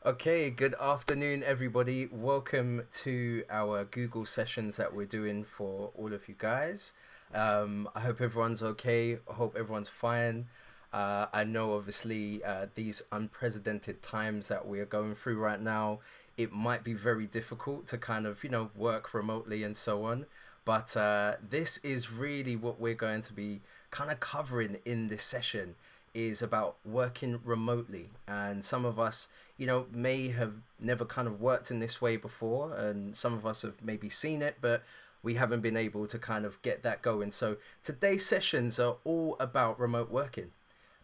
Okay, good afternoon, everybody. Welcome to our Google sessions that we're doing for all of you guys. I hope everyone's okay. I hope everyone's fine. I know, obviously, these unprecedented times that we are going through right now, it might be very difficult to kind of, work remotely and so on. But this is really what we're going to be kind of covering in this session is about working remotely. And some of us, may have never kind of worked in this way before, and some of us have maybe seen it, but we haven't been able to kind of get that going. So today's sessions are all about remote working.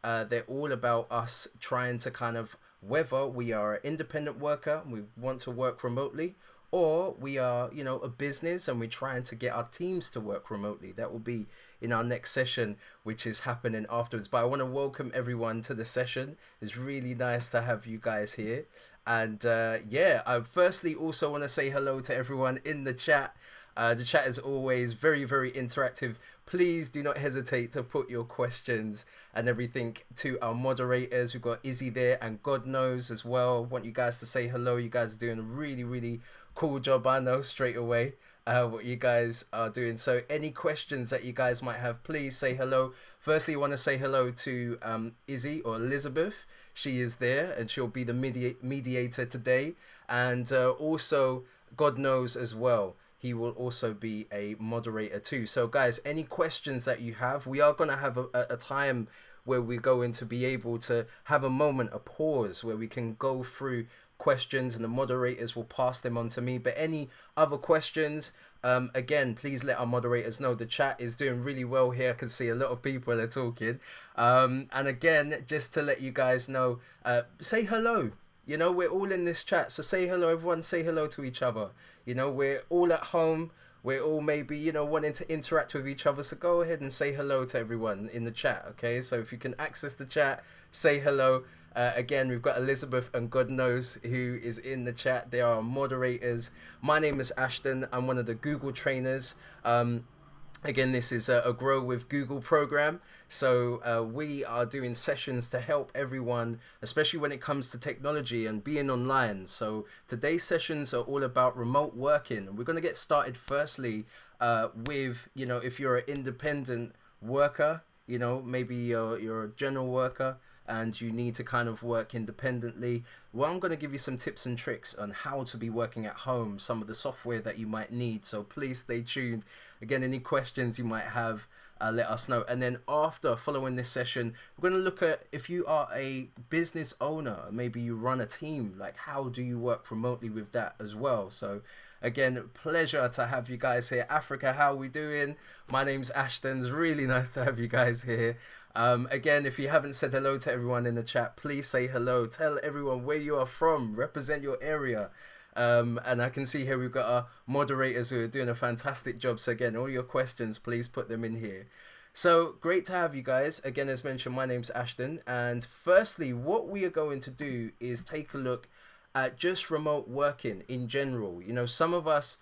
They're all about us trying to kind of, whether we are an independent worker, we want to work remotely, or we are, a business and we're trying to get our teams to work remotely. That will be in our next session, which is happening afterwards. But I want to welcome everyone to the session. It's really nice to have you guys here. And yeah, I firstly also want to say hello to everyone in the chat. The chat is always very, very interactive. Please do not hesitate to put your questions and everything to our moderators. We've got Izzy there and God knows as well. I want you guys to say hello. You guys are doing a really, really cool job. I know straight away what you guys are doing. So any questions that you guys might have, please say hello. Firstly, I want to say hello to Izzy or Elizabeth. She is there and she'll be the mediator today. And also, God knows as well, he will also be a moderator too. So guys, any questions that you have, we are going to have a time where we're going to be able to have a moment, a pause, where we can go through questions and the moderators will pass them on to me. But any other questions, again, please let our moderators know. The chat is doing really well here. I can see a lot of people are talking. And again, just to let you guys know, say hello. We're all in this chat, so say hello, everyone. Say hello to each other. We're all at home. We're all maybe, wanting to interact with each other. So go ahead and say hello to everyone in the chat, okay? So if you can access the chat, say hello. Again, we've got Elizabeth and God knows who is in the chat. They are moderators. My name is Ashton. I'm one of the Google trainers. Again, this is a Grow with Google program. So we are doing sessions to help everyone, especially when it comes to technology and being online. So today's sessions are all about remote working. We're going to get started firstly with, if you're an independent worker, maybe you're a general worker and you need to kind of work independently. Well, I'm going to give you some tips and tricks on how to be working at home, some of the software that you might need. So please stay tuned. Again, any questions you might have, let us know. And then after, following this session, we're going to look at if you are a business owner, maybe you run a team, like how do you work remotely with that as well. So again, pleasure to have you guys here. Africa, how are we doing? My name's Ashton. It's really nice to have you guys here. Again, if you haven't said hello to everyone in the chat, please say hello. Tell everyone where you are from. Represent your area. And I can see here we've got our moderators who are doing a fantastic job. So again, all your questions, please put them in here. So great to have you guys. Again, as mentioned, my name's Ashton. And firstly, what we are going to do is take a look at just remote working in general. Some of us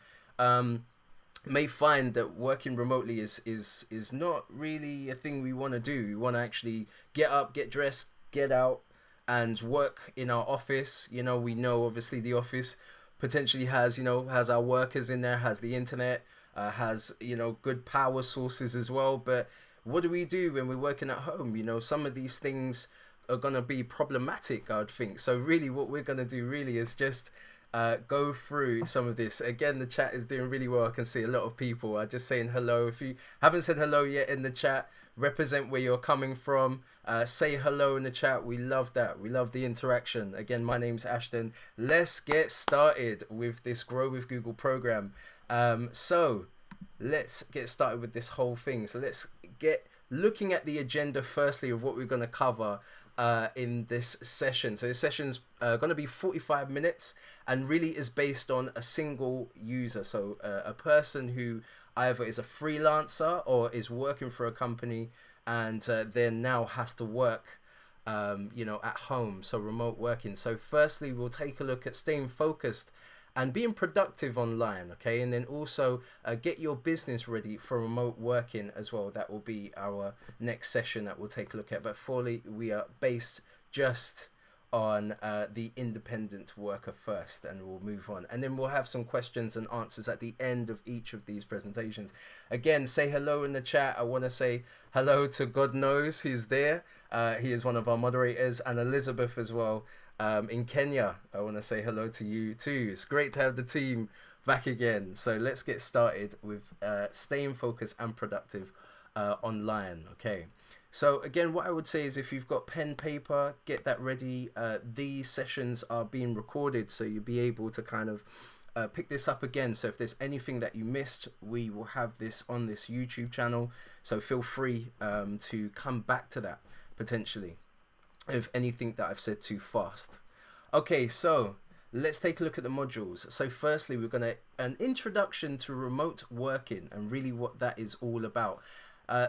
may find that working remotely is not really a thing we want to do. We want to actually get up, get dressed, get out and work in our office. We know obviously the office potentially has our workers in there, has the internet, has good power sources as well. But what do we do when we're working at home? Some of these things are going to be problematic, I would think. So really what we're going to do really is just go through some of this. Again, the chat is doing really well. I can see a lot of people are just saying hello. If you haven't said hello yet in the chat, represent where you're coming from. Say hello in the chat. We love that. We love the interaction. Again, my name's Ashton. Let's get started with this Grow with Google program. So let's get started with this whole thing. So let's get looking at the agenda firstly of what we're going to cover in this session. So this session's going to be 45 minutes and really is based on a single user. So a person who either is a freelancer or is working for a company and then now has to work at home, so remote working. So firstly, we'll take a look at staying focused and being productive online, okay? And then also get your business ready for remote working as well. That will be our next session that we'll take a look at. But fully, we are based just on the independent worker first, and we'll move on, and then we'll have some questions and answers at the end of each of these presentations. Again, say hello in the chat. I want to say hello to God knows who's there. He is one of our moderators, and Elizabeth as well, in Kenya. I want to say hello to you too. It's great to have the team back again. So let's get started with staying focused and productive online. Okay. So again, what I would say is if you've got pen, paper, get that ready. These sessions are being recorded, so you'll be able to kind of pick this up again. So if there's anything that you missed, we will have this on this YouTube channel. So feel free to come back to that potentially if anything that I've said too fast. Okay, so let's take a look at the modules. So firstly, we're going to an introduction to remote working and really what that is all about.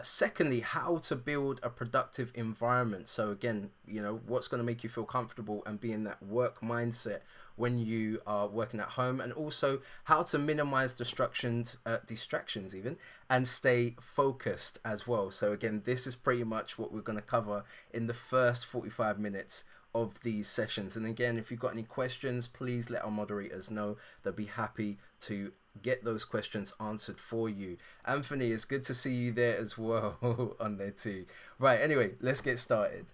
Secondly, how to build a productive environment. So again, you know, what's going to make you feel comfortable and be in that work mindset when you are working at home, and also how to minimize distractions even, and stay focused as well. So again, this is pretty much what we're going to cover in the first 45 minutes of these sessions. And again, if you've got any questions, please let our moderators know. They'll be happy to get those questions answered for you. Anthony, it's good to see you there as well on there too. Right, anyway, let's get started.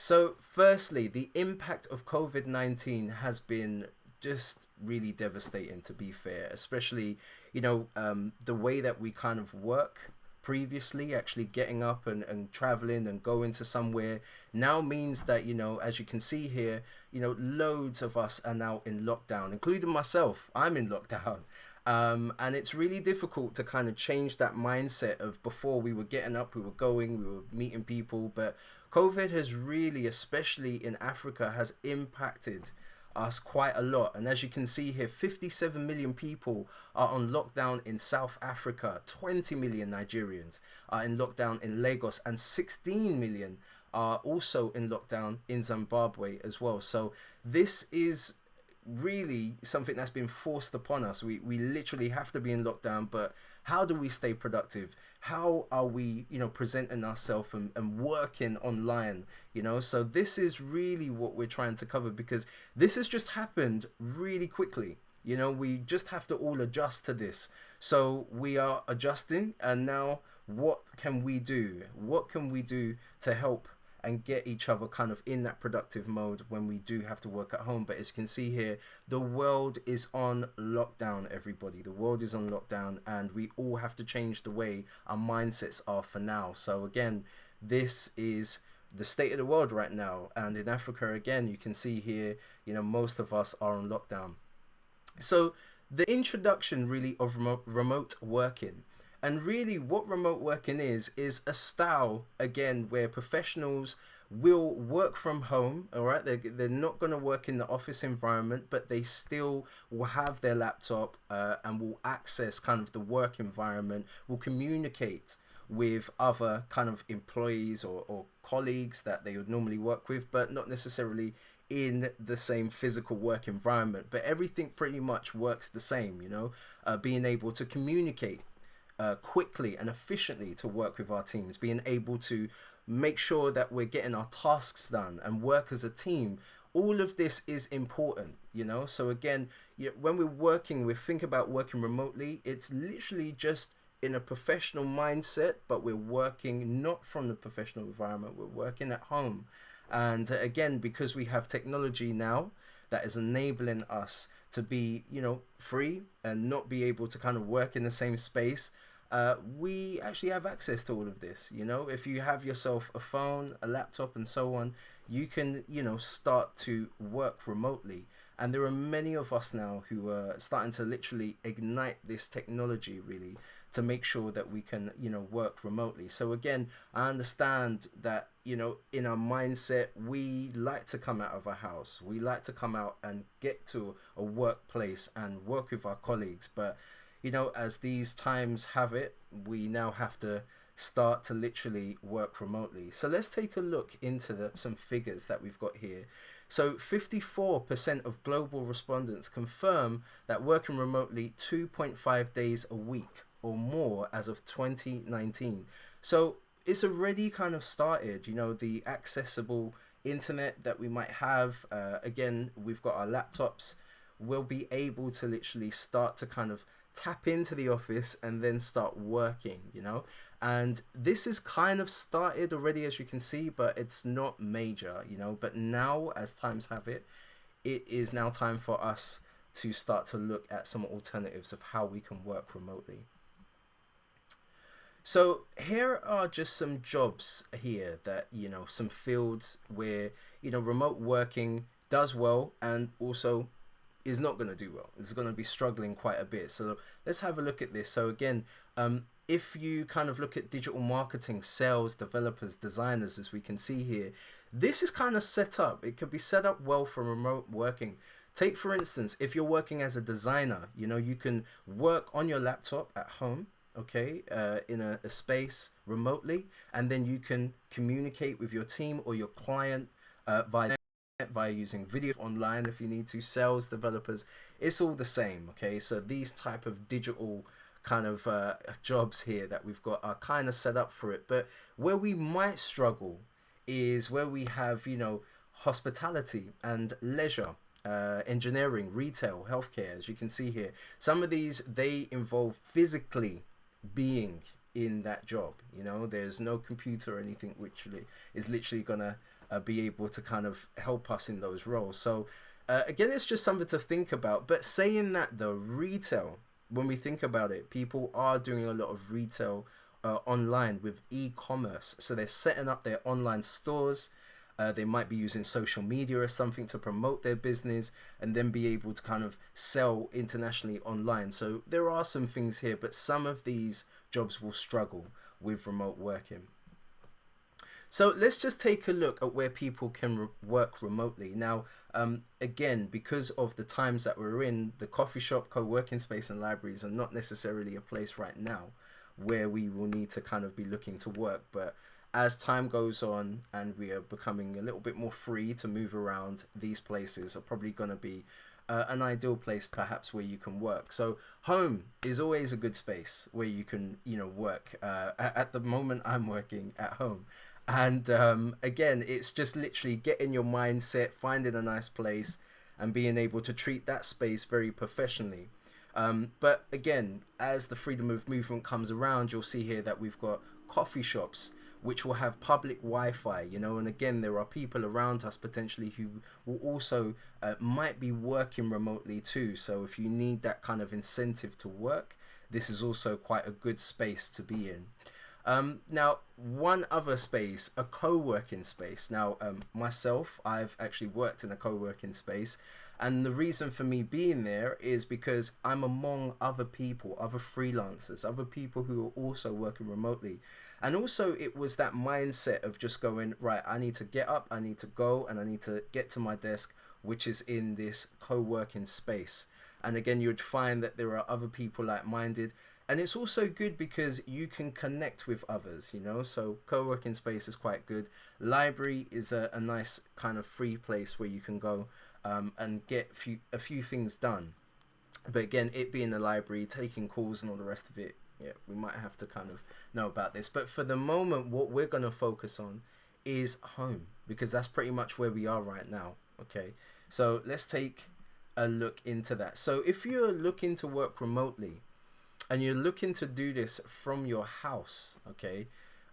So firstly, the impact of COVID-19 has been just really devastating, to be fair, especially, you know, the way that we kind of work previously, actually getting up and traveling and going to somewhere now means that, you know, as you can see here, you know, loads of us are now in lockdown, including myself. I'm in lockdown. And it's really difficult to kind of change that mindset of before we were getting up, we were going, we were meeting people. But COVID has really, especially in Africa, has impacted us quite a lot. And as you can see here, 57 million people are on lockdown in South Africa, 20 million Nigerians are in lockdown in Lagos, and 16 million are also in lockdown in Zimbabwe as well. So this is really something that's been forced upon us. We literally have to be in lockdown, but how do we stay productive? How are we, you know, presenting ourselves and working online, you know? So this is really what we're trying to cover, because this has just happened really quickly. You know, we just have to all adjust to this. So we are adjusting, and now what can we do? What can we do to help and get each other kind of in that productive mode when we do have to work at home? But as you can see here, the world is on lockdown, everybody. The world is on lockdown, and we all have to change the way our mindsets are for now. So again, this is the state of the world right now. And in Africa, again, you can see here, you know, most of us are on lockdown. So the introduction really of remote working. And really what remote working is a style, again, where professionals will work from home, all right? They're not going to work in the office environment, but they still will have their laptop and will access kind of the work environment, will communicate with other kind of employees or colleagues that they would normally work with, but not necessarily in the same physical work environment. But everything pretty much works the same, you know, being able to communicate quickly and efficiently to work with our teams, being able to make sure that we're getting our tasks done and work as a team. All of this is important, you know. So again, when we're working, we think about working remotely, it's literally just in a professional mindset, but we're working not from the professional environment, we're working at home. And again, because we have technology now that is enabling us to be, you know, free and not be able to kind of work in the same space, we actually have access to all of this. You know, if you have yourself a phone, a laptop, and so on, you can, you know, start to work remotely. And there are many of us now who are starting to literally ignite this technology really to make sure that we can, you know, work remotely. So again, I understand that, you know, in our mindset, we like to come out of our house. We like to come out and get to a workplace and work with our colleagues. But, you know, as these times have it, we now have to start to literally work remotely. So let's take a look into some figures that we've got here. So 54% of global respondents confirm that working remotely 2.5 days a week or more as of 2019. So it's already kind of started, you know, the accessible internet that we might have. Again, we've got our laptops. We'll be able to literally start to kind of tap into the office and then start working, you know. And this is kind of started already, as you can see, but it's not major, you know. But now, as times have it, it is now time for us to start to look at some alternatives of how we can work remotely. So here are just some jobs here that, you know, some fields where, you know, remote working does well and also is not going to do well. It's going to be struggling quite a bit. So let's have a look at this. So again, if you kind of look at digital marketing, sales, developers, designers, as we can see here, this is kind of set up. It could be set up well for remote working. Take, for instance, if you're working as a designer, you know, you can work on your laptop at home, okay, in a space remotely, and then you can communicate with your team or your client via using video online if you need to. Sales, developers, it's all the same, okay. So these type of digital kind of jobs here that we've got are kind of set up for it. But where we might struggle is where we have, you know, hospitality and leisure, engineering, retail, healthcare. As you can see here, some of these, they involve physically being in that job. You know, there's no computer or anything which is literally gonna be able to kind of help us in those roles. So again, it's just something to think about. But saying that though, retail, when we think about it, people are doing a lot of retail online with e-commerce. So they're setting up their online stores. They might be using social media or something to promote their business and then be able to kind of sell internationally online. So there are some things here, but some of these jobs will struggle with remote working. So let's just take a look at where people can work remotely. Now, again, because of the times that we're in, the coffee shop, co-working space and libraries are not necessarily a place right now where we will need to kind of be looking to work. But as time goes on and we are becoming a little bit more free to move around, these places are probably going to be an ideal place perhaps where you can work. So home is always a good space where you can, you know, work. At the moment I'm working at home. And again, it's just literally getting your mindset, finding a nice place and being able to treat that space very professionally. But again, as the freedom of movement comes around, you'll see here that we've got coffee shops which will have public Wi-Fi, you know, and again, there are people around us potentially who will also might be working remotely too. So if you need that kind of incentive to work, this is also quite a good space to be in. Now, one other space, a co-working space. Now, myself, I've actually worked in a co-working space, and the reason for me being there is because I'm among other people, other freelancers, other people who are also working remotely. And also it was that mindset of just going, right, I need to get up, I need to go, and I need to get to my desk, which is in this co-working space. And again, you'd find that there are other people like-minded. And it's also good because you can connect with others, you know, so co-working space is quite good. Library is a nice kind of free place where you can go and get a few things done. But again, it being a library, taking calls and all the rest of it, yeah, we might have to kind of know about this. But for the moment, what we're going to focus on is home, because that's pretty much where we are right now. Okay, so let's take a look into that. So if you're looking to work remotely, and you're looking to do this from your house, okay,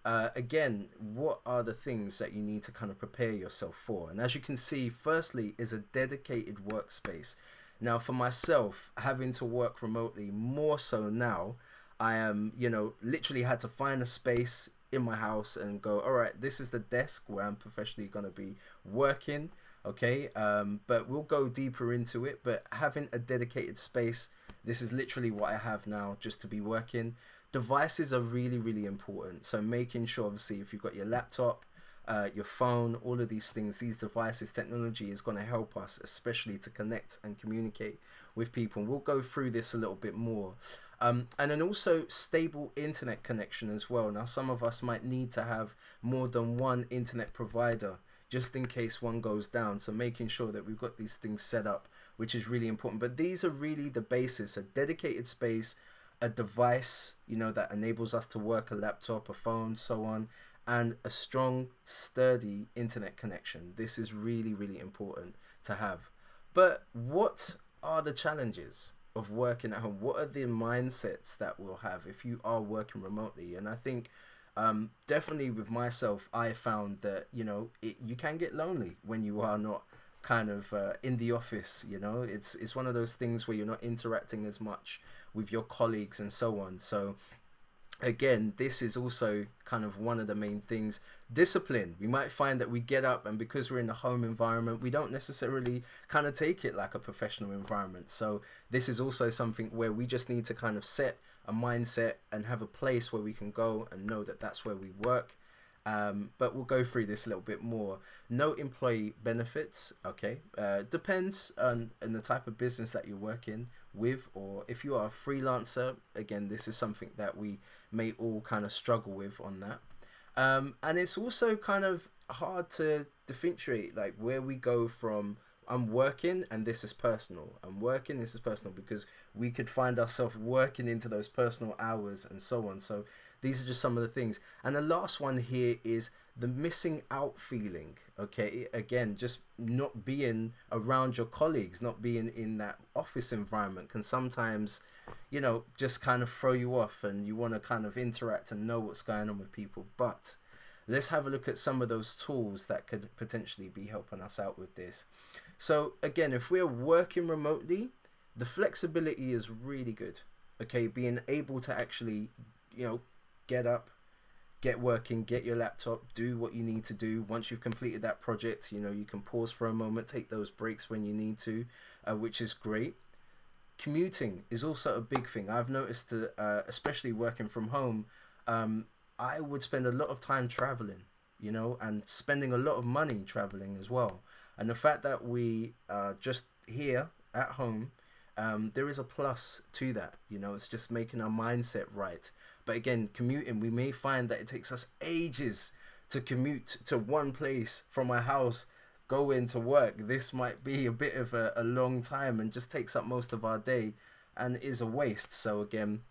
again, what are the things that you need to kind of prepare yourself for? And as you can see, firstly is a dedicated workspace. Now, for myself, having to work remotely more so now, I am, you know, literally had to find a space in my house and go, all right, this is the desk where I'm professionally going to be working, okay, but we'll go deeper into it. But having a dedicated space, this is literally what I have now just to be working. Devices are really, really important. So making sure, obviously, if you've got your laptop, your phone, all of these things, these devices, technology is going to help us, especially to connect and communicate with people. And we'll go through this a little bit more. And then also stable internet connection as well. Now, some of us might need to have more than one internet provider just in case one goes down. So making sure that we've got these things set up, which is really important. But these are really the basis: a dedicated space, a device, you know, that enables us to work, a laptop, a phone, so on, and a strong, sturdy internet connection. This is really, really important to have. But what are the challenges of working at home? What are the mindsets that we'll have if you are working remotely? And I think definitely with myself, I found that, you can get lonely when you are not kind of in the office. It's one of those things where you're not interacting as much with your colleagues and so on. So again, this is also kind of one of the main things. Discipline. We might find that we get up, and because we're in the home environment, we don't necessarily kind of take it like a professional environment. So this is also something where we just need to kind of set a mindset and have a place where we can go and know that that's where we work. But we'll go through this a little bit more. No employee benefits. Okay, depends on the type of business that you're working with, or if you are a freelancer. Again, this is something that we may all kind of struggle with on that. And it's also kind of hard to differentiate like where we go from I'm working and this is personal. I'm working, this is personal, because we could find ourselves working into those personal hours and so on. So these are just some of the things. And the last one here is the missing out feeling. Okay, again, just not being around your colleagues, not being in that office environment can sometimes, just kind of throw you off, and you want to kind of interact and know what's going on with people. But let's have a look at some of those tools that could potentially be helping us out with this. So again, if we're working remotely, the flexibility is really good. Okay, being able to actually, get up, get working, get your laptop, do what you need to do. Once you've completed that project, you can pause for a moment, take those breaks when you need to, which is great. Commuting is also a big thing. I've noticed that, especially working from home, I would spend a lot of time traveling, and spending a lot of money traveling as well. And the fact that we are just here at home, there is a plus to that. It's just making our mindset right. But again, commuting, we may find that it takes us ages to commute to one place from our house, go into work. This might be a bit of a long time and just takes up most of our day and is a waste. So again,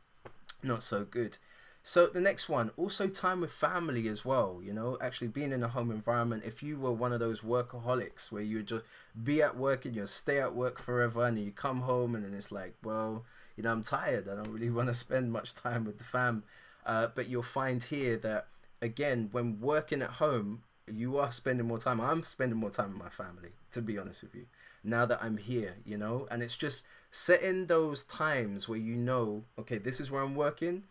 not so good. So the next one, also time with family as well, actually being in a home environment. If you were one of those workaholics where you just be at work and you stay at work forever, and you come home and then it's like, well, I'm tired. I don't really want to spend much time with the fam. But you'll find here that, again, when working at home, you are spending more time. I'm spending more time with my family, to be honest with you, now that I'm here, and it's just setting those times where okay, this is where I'm working,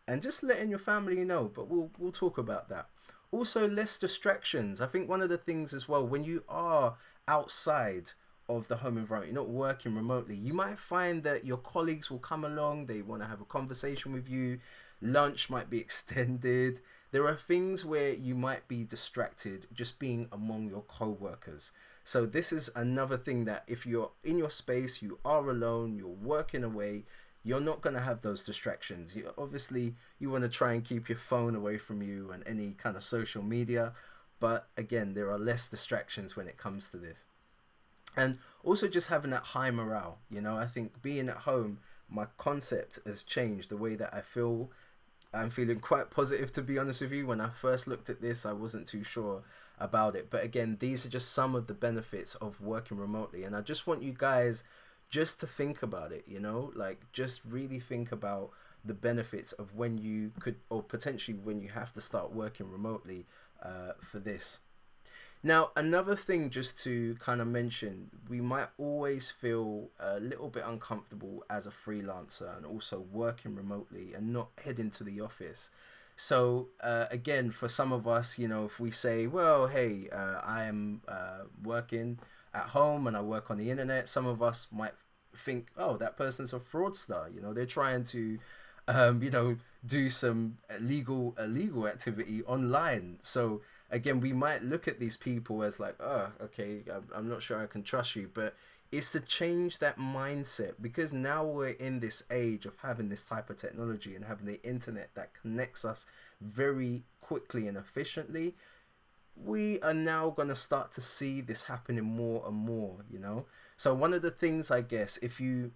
and just letting your family know. But we'll talk about that. Also, less distractions. I think one of the things as well, when you are outside of the home environment, you're not working remotely, you might find that your colleagues will come along, they want to have a conversation with you, lunch might be extended. There are things where you might be distracted just being among your co-workers. So this is another thing, that if you're in your space, you are alone, you're working away, you're not going to have those distractions. Obviously, you want to try and keep your phone away from you and any kind of social media. But again, there are less distractions when it comes to this. And also just having that high morale. I think being at home, my concept has changed. The way that I feel, I'm feeling quite positive, to be honest with you. When I first looked at this, I wasn't too sure about it. But again, these are just some of the benefits of working remotely. And I just want you guys just to think about it, just really think about the benefits of when you could, or potentially when you have to start working remotely for this. Now, another thing just to kind of mention, we might always feel a little bit uncomfortable as a freelancer and also working remotely and not heading to the office. So again, for some of us, if we say, well, hey, I am working at home and I work on the internet, some of us might think, oh, that person's a fraudster. They're trying to do some illegal activity online. So again, we might look at these people as like, oh, okay, I'm not sure I can trust you. But it's to change that mindset, because now we're in this age of having this type of technology and having the internet that connects us very quickly and efficiently. We are now going to start to see this happening more and more, So one of the things, I guess, if you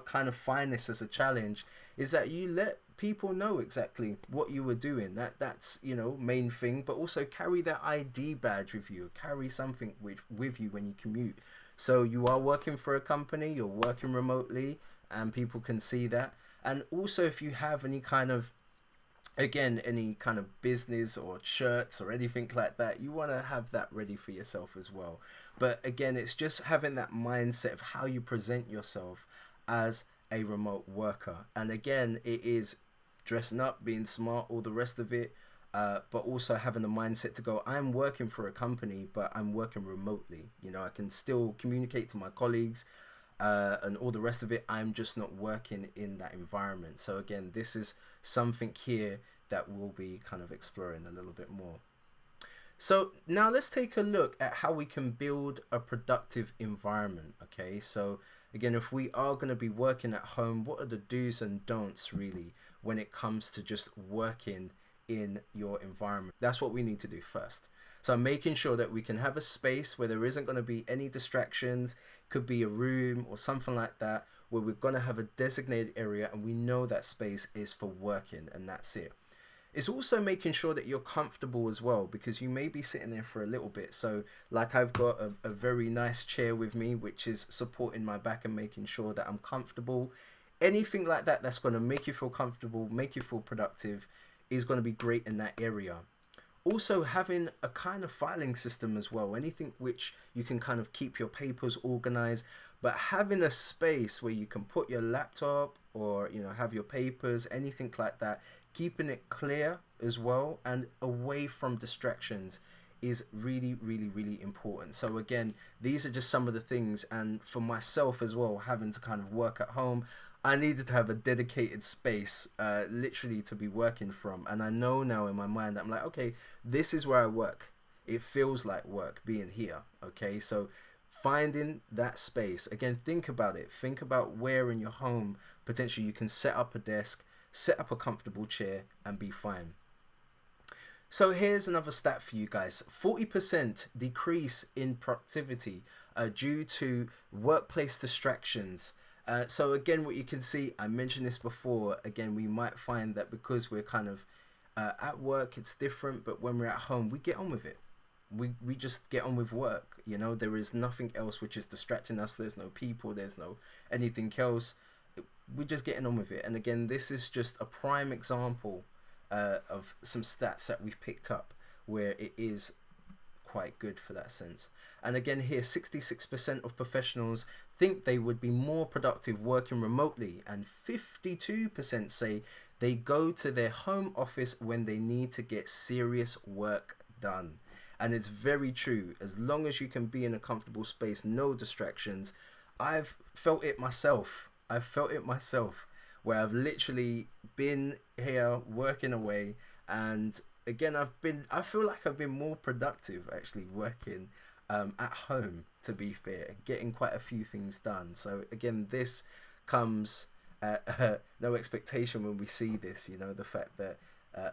kind of find this as a challenge, is that you let people know exactly what you were doing. That's, you know, main thing. But also carry that ID badge with you. Carry something with you when you commute. So you are working for a company, you're working remotely, and people can see that. And also, if you have any kind of, again, any kind of business or shirts or anything like that, you want to have that ready for yourself as well. But again, it's just having that mindset of how you present yourself as a remote worker. And again, it is dressing up, being smart, all the rest of it. But also having the mindset to go, I'm working for a company, but I'm working remotely. You know, I can still communicate to my colleagues, and all the rest of it. I'm just not working in that environment. So again, this is something here that we'll be kind of exploring a little bit more. So now let's take a look at how we can build a productive environment. Okay, so again, if we are going to be working at home, what are the do's and don'ts really when it comes to just working in your environment? That's what we need to do first. So making sure that we can have a space where there isn't going to be any distractions, could be a room or something like that, where we're going to have a designated area and we know that space is for working and that's it. It's also making sure that you're comfortable as well, because you may be sitting there for a little bit. So like I've got a very nice chair with me, which is supporting my back and making sure that I'm comfortable. Anything like that that's going to make you feel comfortable, make you feel productive, is going to be great in that area. Also having a kind of filing system as well, anything which you can kind of keep your papers organized, but having a space where you can put your laptop or, you know, have your papers, anything like that, keeping it clear as well and away from distractions is really, really, really important. So again, these are just some of the things. And for myself as well, having to kind of work at home, I needed to have a dedicated space, literally to be working from. And I know now in my mind that I'm like, okay, this is where I work. It feels like work being here. Okay, so finding that space, again, think about it. Think about where in your home potentially you can set up a desk, set up a comfortable chair and be fine. So here's another stat for you guys. 40% decrease in productivity due to workplace distractions. So again, what you can see, I mentioned this before, again, we might find that because we're kind of at work, it's different, but when we're at home, we get on with it. We just get on with work. You know, there is nothing else which is distracting us. There's no people, there's no anything else. We're just getting on with it. And again, this is just a prime example of some stats that we've picked up where it is quite good for that sense. And again here, 66% of professionals think they would be more productive working remotely, and 52% say they go to their home office when they need to get serious work done. And it's very true. As long as you can be in a comfortable space, no distractions. I've felt it myself. Where I've literally been here working away, and again I feel like I've been more productive actually working at home, to be fair, getting quite a few things done. So again, this comes at no expectation when we see this, you know, the fact that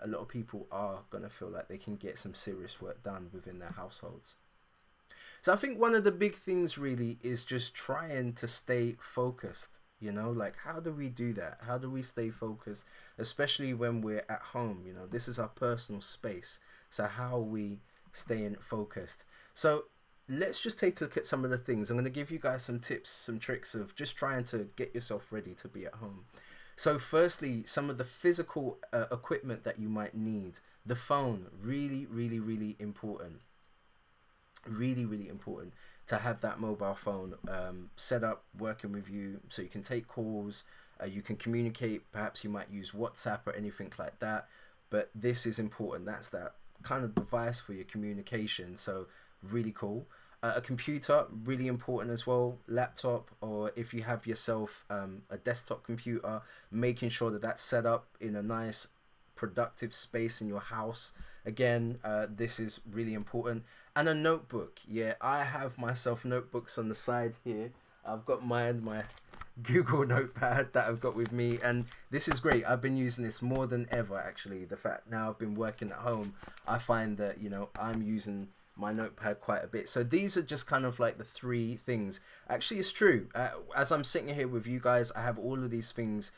a lot of people are going to feel like they can get some serious work done within their households. So I think one of the big things really is just trying to stay focused. You know, like, how do we do that? How do we stay focused, especially when we're at home? You know, this is our personal space. So how are we staying focused? So let's just take a look at some of the things. I'm going to give you guys some tips, some tricks of just trying to get yourself ready to be at home. So firstly, some of the physical equipment that you might need. The phone, really, really, really important. Really, really important to have that mobile phone set up, working with you, so you can take calls, you can communicate. Perhaps you might use WhatsApp or anything like that, but this is important. That's that kind of device for your communication, so really cool. A computer, really important as well. Laptop, or if you have yourself a desktop computer, making sure that that's set up in a nice productive space in your house. Again, this is really important. And a notebook. Yeah, I have myself notebooks on the side here. I've got my Google notepad that I've got with me, and this is great. I've been using this more than ever, actually. The fact now I've been working at home, I find that, you know, I'm using my notepad quite a bit. So these are just kind of like the three things. Actually, it's true. As I'm sitting here with you guys, I have all of these things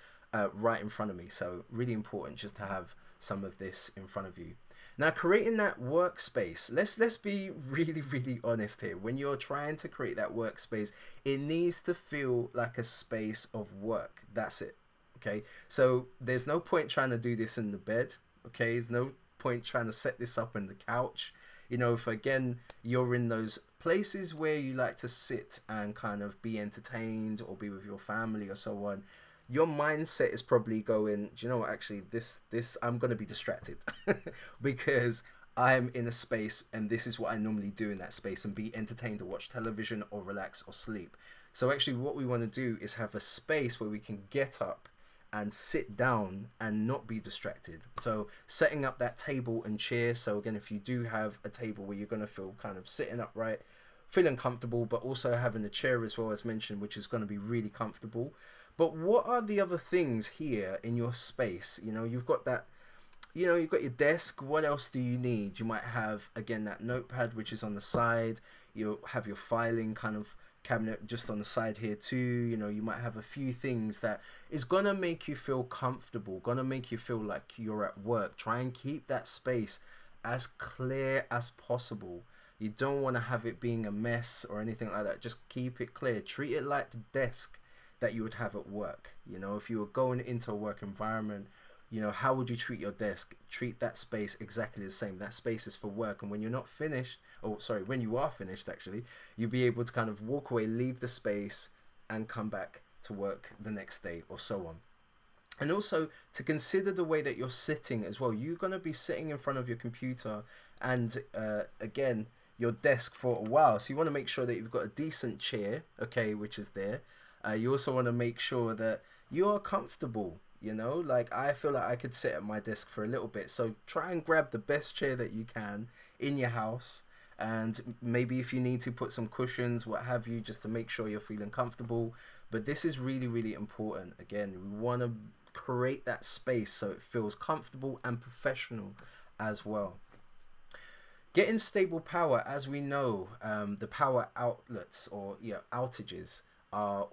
right in front of me. So really important just to have some of this in front of you. Now, creating that workspace, let's be really honest here. When you're trying to create that workspace, it needs to feel like a space of work. That's it. Okay. So there's no point trying to do this in the bed. Okay. There's no point trying to set this up on the couch. You know, if again you're in those places where you like to sit and kind of be entertained or be with your family or so on, your mindset is probably going, do you know what, actually this I'm going to be distracted because I'm in a space and this is what I normally do in that space, and be entertained or watch television or relax or sleep. So actually what we want to do is have a space where we can get up and sit down and not be distracted. So setting up that table and chair. So again, if you do have a table where you're going to feel kind of sitting upright, feeling comfortable, but also having a chair as well as mentioned, which is going to be really comfortable. But what are the other things here in your space? You know, you've got that, you know, you've got your desk. What else do you need? You might have, again, that notepad, which is on the side. You'll have your filing kind of cabinet just on the side here too. You know, you might have a few things that is going to make you feel comfortable, going to make you feel like you're at work. Try and keep that space as clear as possible. You don't want to have it being a mess or anything like that. Just keep it clear. Treat it like the desk that you would have at work. You know, if you were going into a work environment, you know, how would you treat your desk? Treat that space exactly the same. That space is for work. And when you're not finished, or sorry, when you are finished, actually, you'll be able to kind of walk away, leave the space, and come back to work the next day or so on. And also to consider the way that you're sitting as well. You're going to be sitting in front of your computer and again, your desk for a while. So you want to make sure that you've got a decent chair, okay, which is there. You also want to make sure that you are comfortable. You know, like I feel like I could sit at my desk for a little bit. So try and grab the best chair that you can in your house. And maybe if you need to put some cushions, what have you, just to make sure you're feeling comfortable. But this is really important. Again, we want to create that space so it feels comfortable and professional as well. Getting stable power, as we know, the power outlets or outages are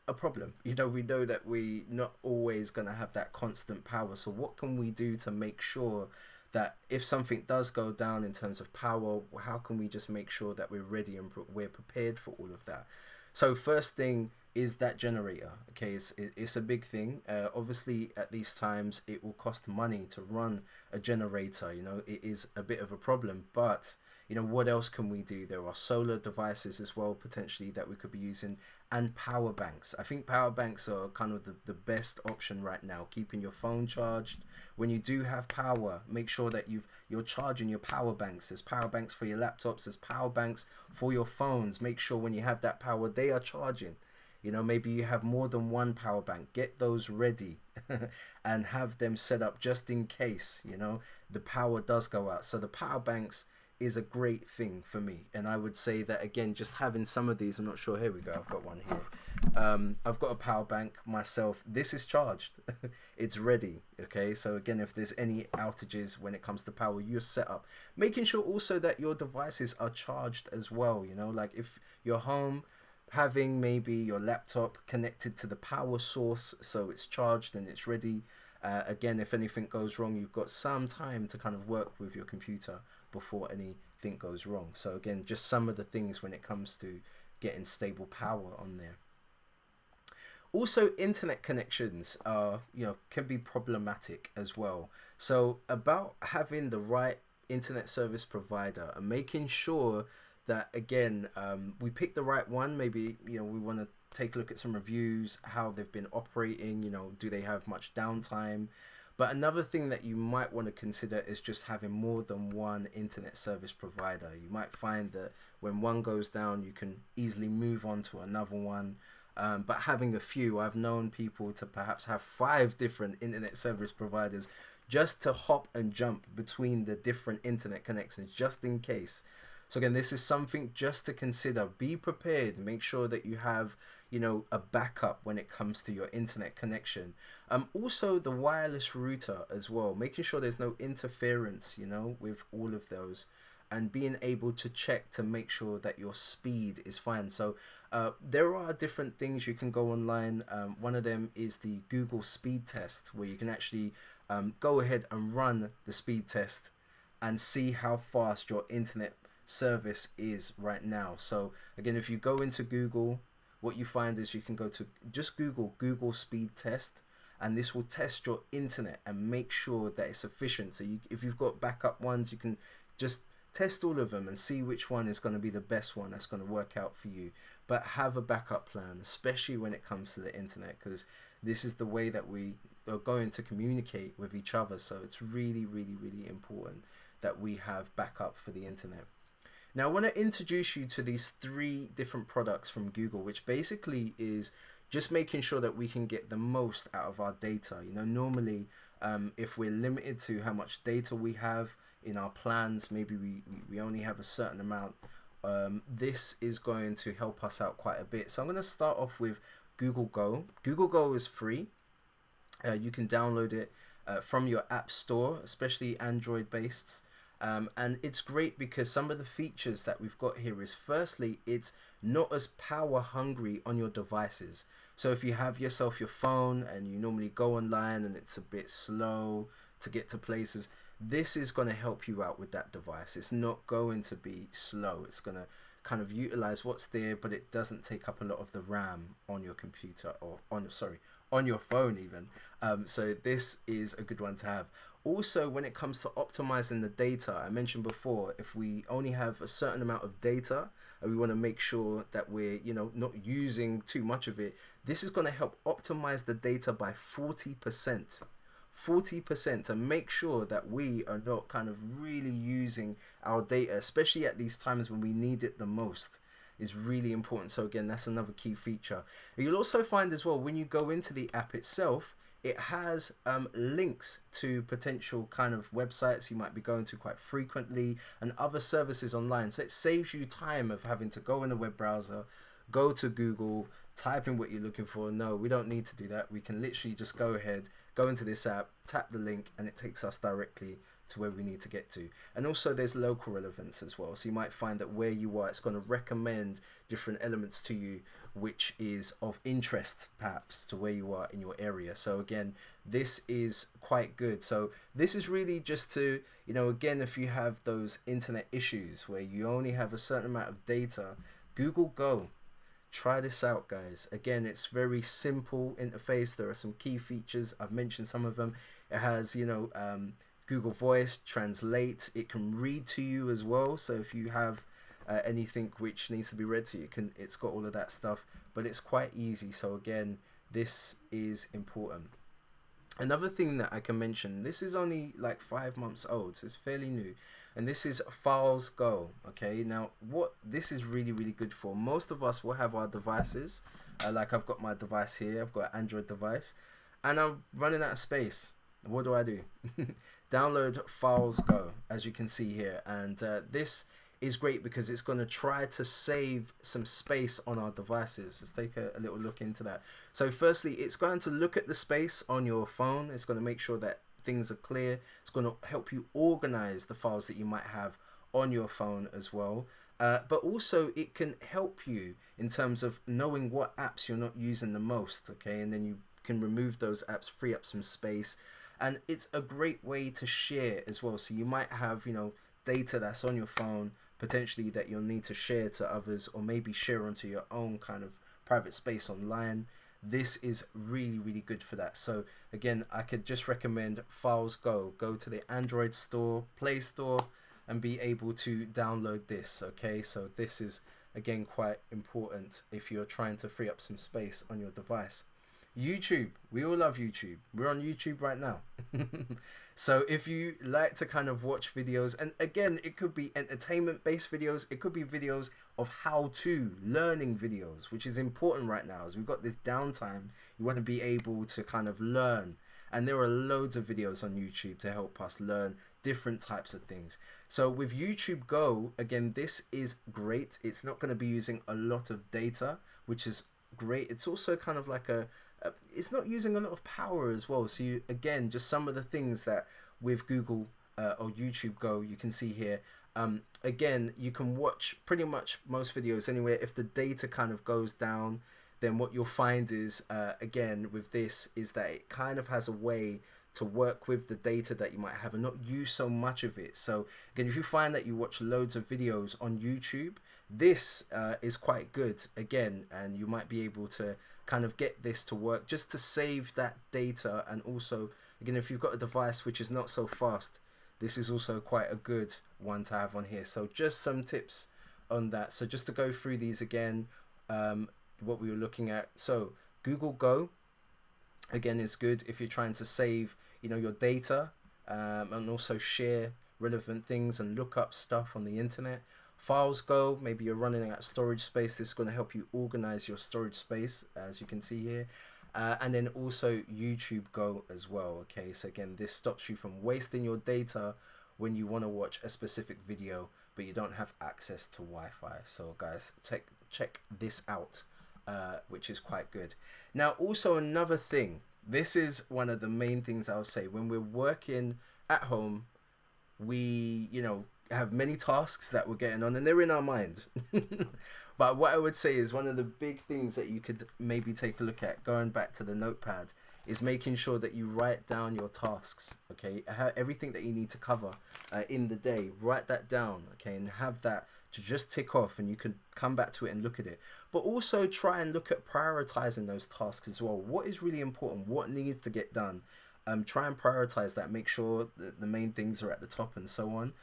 a problem. You know, we know that we not always going to have that constant power. So what can we do to make sure that if something does go down in terms of power, how can we just make sure that we're ready and we're prepared for all of that? So first thing is that generator. Okay, it's a big thing. Obviously at these times it will cost money to run a generator. You know, it is a bit of a problem, but you know, what else can we do? There are solar devices as well, potentially, that we could be using, and power banks. I think power banks are kind of the best option right now, keeping your phone charged. When you do have power, make sure that you're charging your power banks. There's power banks for your laptops, there's power banks for your phones. Make sure when you have that power, they are charging. You know, maybe you have more than one power bank. Get those ready and have them set up just in case, you know, the power does go out. So the power banks is a great thing for me, and I would say that again, just having some of these, I'm not sure, here we go, I've got one here. I've got a power bank myself. This is charged. It's ready. Okay, so again, if there's any outages when it comes to power, you're set up, making sure also that your devices are charged as well. You know, like if you're home, having maybe your laptop connected to the power source so it's charged and it's ready. Again, if anything goes wrong, you've got some time to kind of work with your computer before anything goes wrong. So again, just some of the things when it comes to getting stable power on there. Also, internet connections are, you know, can be problematic as well. So about having the right internet service provider and making sure that again, we pick the right one. Maybe, you know, we want to take a look at some reviews, how they've been operating, you know, do they have much downtime? But another thing that you might want to consider is just having more than one internet service provider. You might find that when one goes down, you can easily move on to another one. But having a few, I've known people to perhaps have 5 different internet service providers just to hop and jump between the different internet connections, just in case. So again, this is something just to consider. Be prepared. Make sure that you have, you know, a backup when it comes to your internet connection. Also the wireless router as well, making sure there's no interference, you know, with all of those. and being able to check to make sure that your speed is fine. So there are different things you can go online. One of them is the Google speed test, where you can actually go ahead and run the speed test and see how fast your internet service is right now. So again, if you go into Google, what you find is you can go to just Google speed test, and this will test your internet and make sure that it's efficient. So if you've got backup ones, you can just test all of them and see which one is going to be the best one that's going to work out for you. But have a backup plan, especially when it comes to the internet, because this is the way that we are going to communicate with each other. So it's really, really, really important that we have backup for the internet. Now, I want to introduce you to these 3 different products from Google, which basically is just making sure that we can get the most out of our data. You know, normally, if we're limited to how much data we have in our plans, maybe we only have a certain amount, this is going to help us out quite a bit. So I'm going to start off with Google Go. Google Go is free. You can download it from your app store, especially Android based. And it's great because some of the features that we've got here is, firstly, it's not as power hungry on your devices. So if you have yourself your phone and you normally go online and it's a bit slow to get to places, this is going to help you out with that device. It's not going to be slow. It's going to kind of utilize what's there, but it doesn't take up a lot of the RAM on your computer, or on your phone even. So this is a good one to have. Also, when it comes to optimizing the data, I mentioned before, if we only have a certain amount of data and we want to make sure that we're, not using too much of it, this is going to help optimize the data by 40%. 40% to make sure that we are not kind of really using our data, especially at these times when we need it the most, is really important. So again, that's another key feature. You'll also find as well, when you go into the app itself, it has links to potential kind of websites you might be going to quite frequently and other services online. So it saves you time of having to go in a web browser, go to Google, type in what you're looking for. No, we don't need to do that. We can literally just go ahead, go into this app, tap the link, and it takes us directly to where we need to get to. And also there's local relevance as well. So you might find that where you are, it's going to recommend different elements to you, which is of interest perhaps to where you are in your area. So again, this is quite good. So this is really just to, again, if you have those internet issues where you only have a certain amount of data, Google Go. Try this out, guys. Again, it's very simple interface. There are some key features. I've mentioned some of them. It has, Google Voice, translate. It can read to you as well. So if you have anything which needs to be read to you, it's got all of that stuff. But it's quite easy. So again, this is important. Another thing that I can mention, this is only like 5 months old, so it's fairly new, and this is Files Go. Okay, now what this is really, really good for, most of us will have our devices, like I've got my device here, I've got an Android device, and I'm running out of space. What do? Download Files Go, as you can see here, and this is great because it's going to try to save some space on our devices. Let's take a little look into that. So firstly, it's going to look at the space on your phone. It's going to make sure that things are clear. It's going to help you organize the files that you might have on your phone as well. But also it can help you in terms of knowing what apps you're not using the most. Okay, and then you can remove those apps, free up some space. And it's a great way to share as well. So you might have, data that's on your phone potentially that you'll need to share to others, or maybe share onto your own kind of private space online. This is really, really good for that. So again, I could just recommend Files Go. Go to the Android store, Play Store, and be able to download this. Okay, so this is again quite important if you're trying to free up some space on your device. YouTube, we all love YouTube. We're on YouTube right now. So if you like to kind of watch videos, and again, it could be entertainment based videos, it could be videos of how-to learning videos, which is important right now as we've got this downtime. You want to be able to kind of learn, and there are loads of videos on YouTube to help us learn different types of things. So with YouTube Go, again, this is great. It's not going to be using a lot of data, which is great. It's also kind of like it's not using a lot of power as well. So you, again, just some of the things that with Google or YouTube Go, you can see here, Again, you can watch pretty much most videos anywhere. If the data kind of goes down, then what you'll find is, again, with this, is that it kind of has a way to work with the data that you might have and not use so much of it. So again, if you find that you watch loads of videos on YouTube, this is quite good again, and you might be able to kind of get this to work just to save that data. And also, again, if you've got a device which is not so fast, this is also quite a good one to have on here. So just some tips on that. So just to go through these again, what we were looking at. So Google Go, again, is good if you're trying to save, your data, and also share relevant things and look up stuff on the internet. Files Go, maybe you're running out of storage space. This is going to help you organize your storage space, as you can see here. And then also YouTube Go as well. Okay, so again, this stops you from wasting your data when you want to watch a specific video but you don't have access to Wi-Fi. So guys, check this out, which is quite good. Now also another thing, this is one of the main things I'll say. When we're working at home, we have many tasks that we're getting on and they're in our minds. But what I would say is one of the big things that you could maybe take a look at, going back to the notepad, is making sure that you write down your tasks. Okay, everything that you need to cover in the day, write that down. Okay, and have that to just tick off, and you can come back to it and look at it. But also try and look at prioritizing those tasks as well. What is really important? What needs to get done? Try and prioritize that. Make sure that the main things are at the top and so on.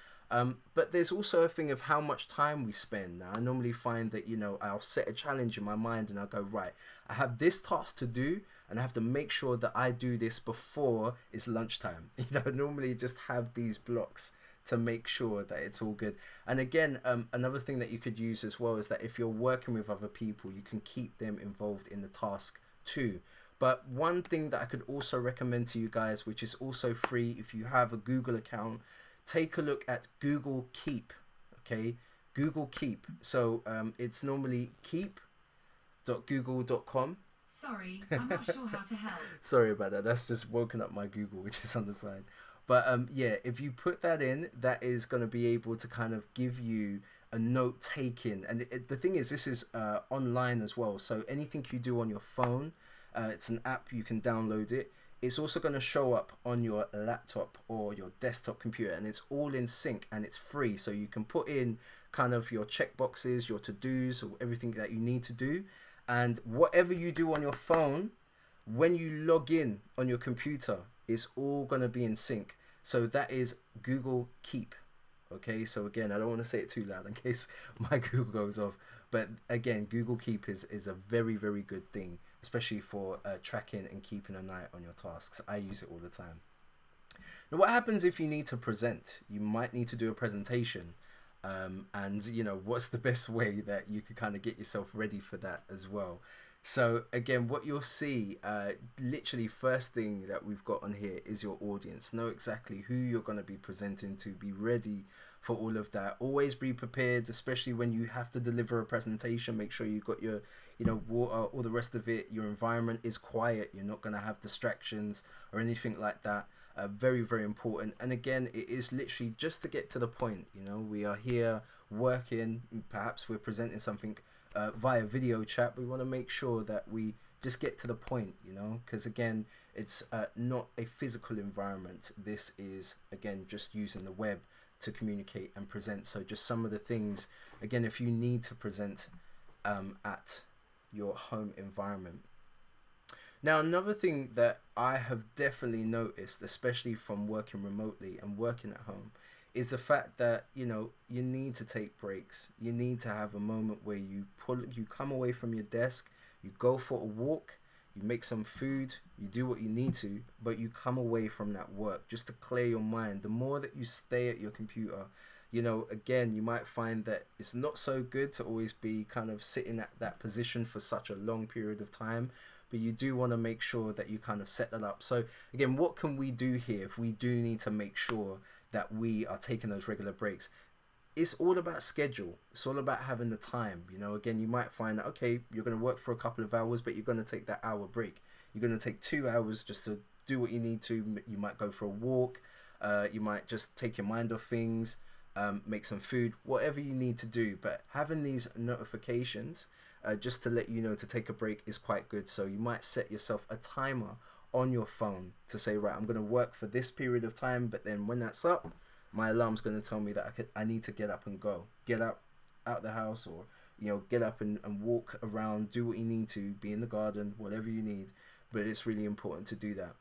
But there's also a thing of how much time we spend. Now, I normally find that, I'll set a challenge in my mind and I'll go, right, I have this task to do and I have to make sure that I do this before it's lunchtime. Normally just have these blocks to make sure that it's all good. And again, another thing that you could use as well is that if you're working with other people, you can keep them involved in the task too. But one thing that I could also recommend to you guys, which is also free if you have a Google account, take a look at Google Keep. Okay, Google Keep. So it's normally keep.google.com. Sorry, I'm not sure how to help. Sorry about that. That's just woken up my Google, which is on the side. But yeah, if you put that in, that is going to be able to kind of give you a note taking. And the thing is, this is online as well. So anything you do on your phone, it's an app, you can download it. It's also going to show up on your laptop or your desktop computer, and it's all in sync and it's free. So you can put in kind of your checkboxes, your to-dos, or everything that you need to do. And whatever you do on your phone, when you log in on your computer, it's all going to be in sync. So that is Google Keep. Okay, so again, I don't want to say it too loud in case my Google goes off. But again, Google Keep is a very, very good thing, especially for tracking and keeping an eye on your tasks. I use it all the time. Now, what happens if you need to present? You might need to do a presentation. And what's the best way that you could kind of get yourself ready for that as well? So again, what you'll see, literally first thing that we've got on here is your audience. Know exactly who you're going to be presenting to. Be ready for all of that. Always be prepared, especially when you have to deliver a presentation. Make sure you've got your, water, all the rest of it. Your environment is quiet. You're not going to have distractions or anything like that. Very, very important. And again, it is literally just to get to the point. We are here working. Perhaps we're presenting something via video chat. We want to make sure that we just get to the point, because again, it's not a physical environment. This is, again, just using the web to communicate and present. So just some of the things, again, if you need to present at your home environment. Now, another thing that I have definitely noticed, especially from working remotely and working at home, is the fact that, you need to take breaks. You need to have a moment where you come away from your desk, you go for a walk, you make some food, you do what you need to, but you come away from that work just to clear your mind. The more that you stay at your computer, again, you might find that it's not so good to always be kind of sitting at that position for such a long period of time. But you do want to make sure that you kind of set that up. So again, what can we do here if we do need to make sure that we are taking those regular breaks? It's all about schedule. It's all about having the time. Again, you might find that, okay, you're going to work for a couple of hours, but you're going to take that hour break. You're going to take 2 hours just to do what you need to. You might go for a walk. You might just take your mind off things. make some food, whatever you need to do. But having these notifications just to let you know to take a break is quite good. So you might set yourself a timer on your phone to say, right, I'm going to work for this period of time, but then when that's up, my alarm's going to tell me that I need to get up and go. Get up out the house, or get up and walk around, do what you need to, be in the garden, whatever you need. But it's really important to do that.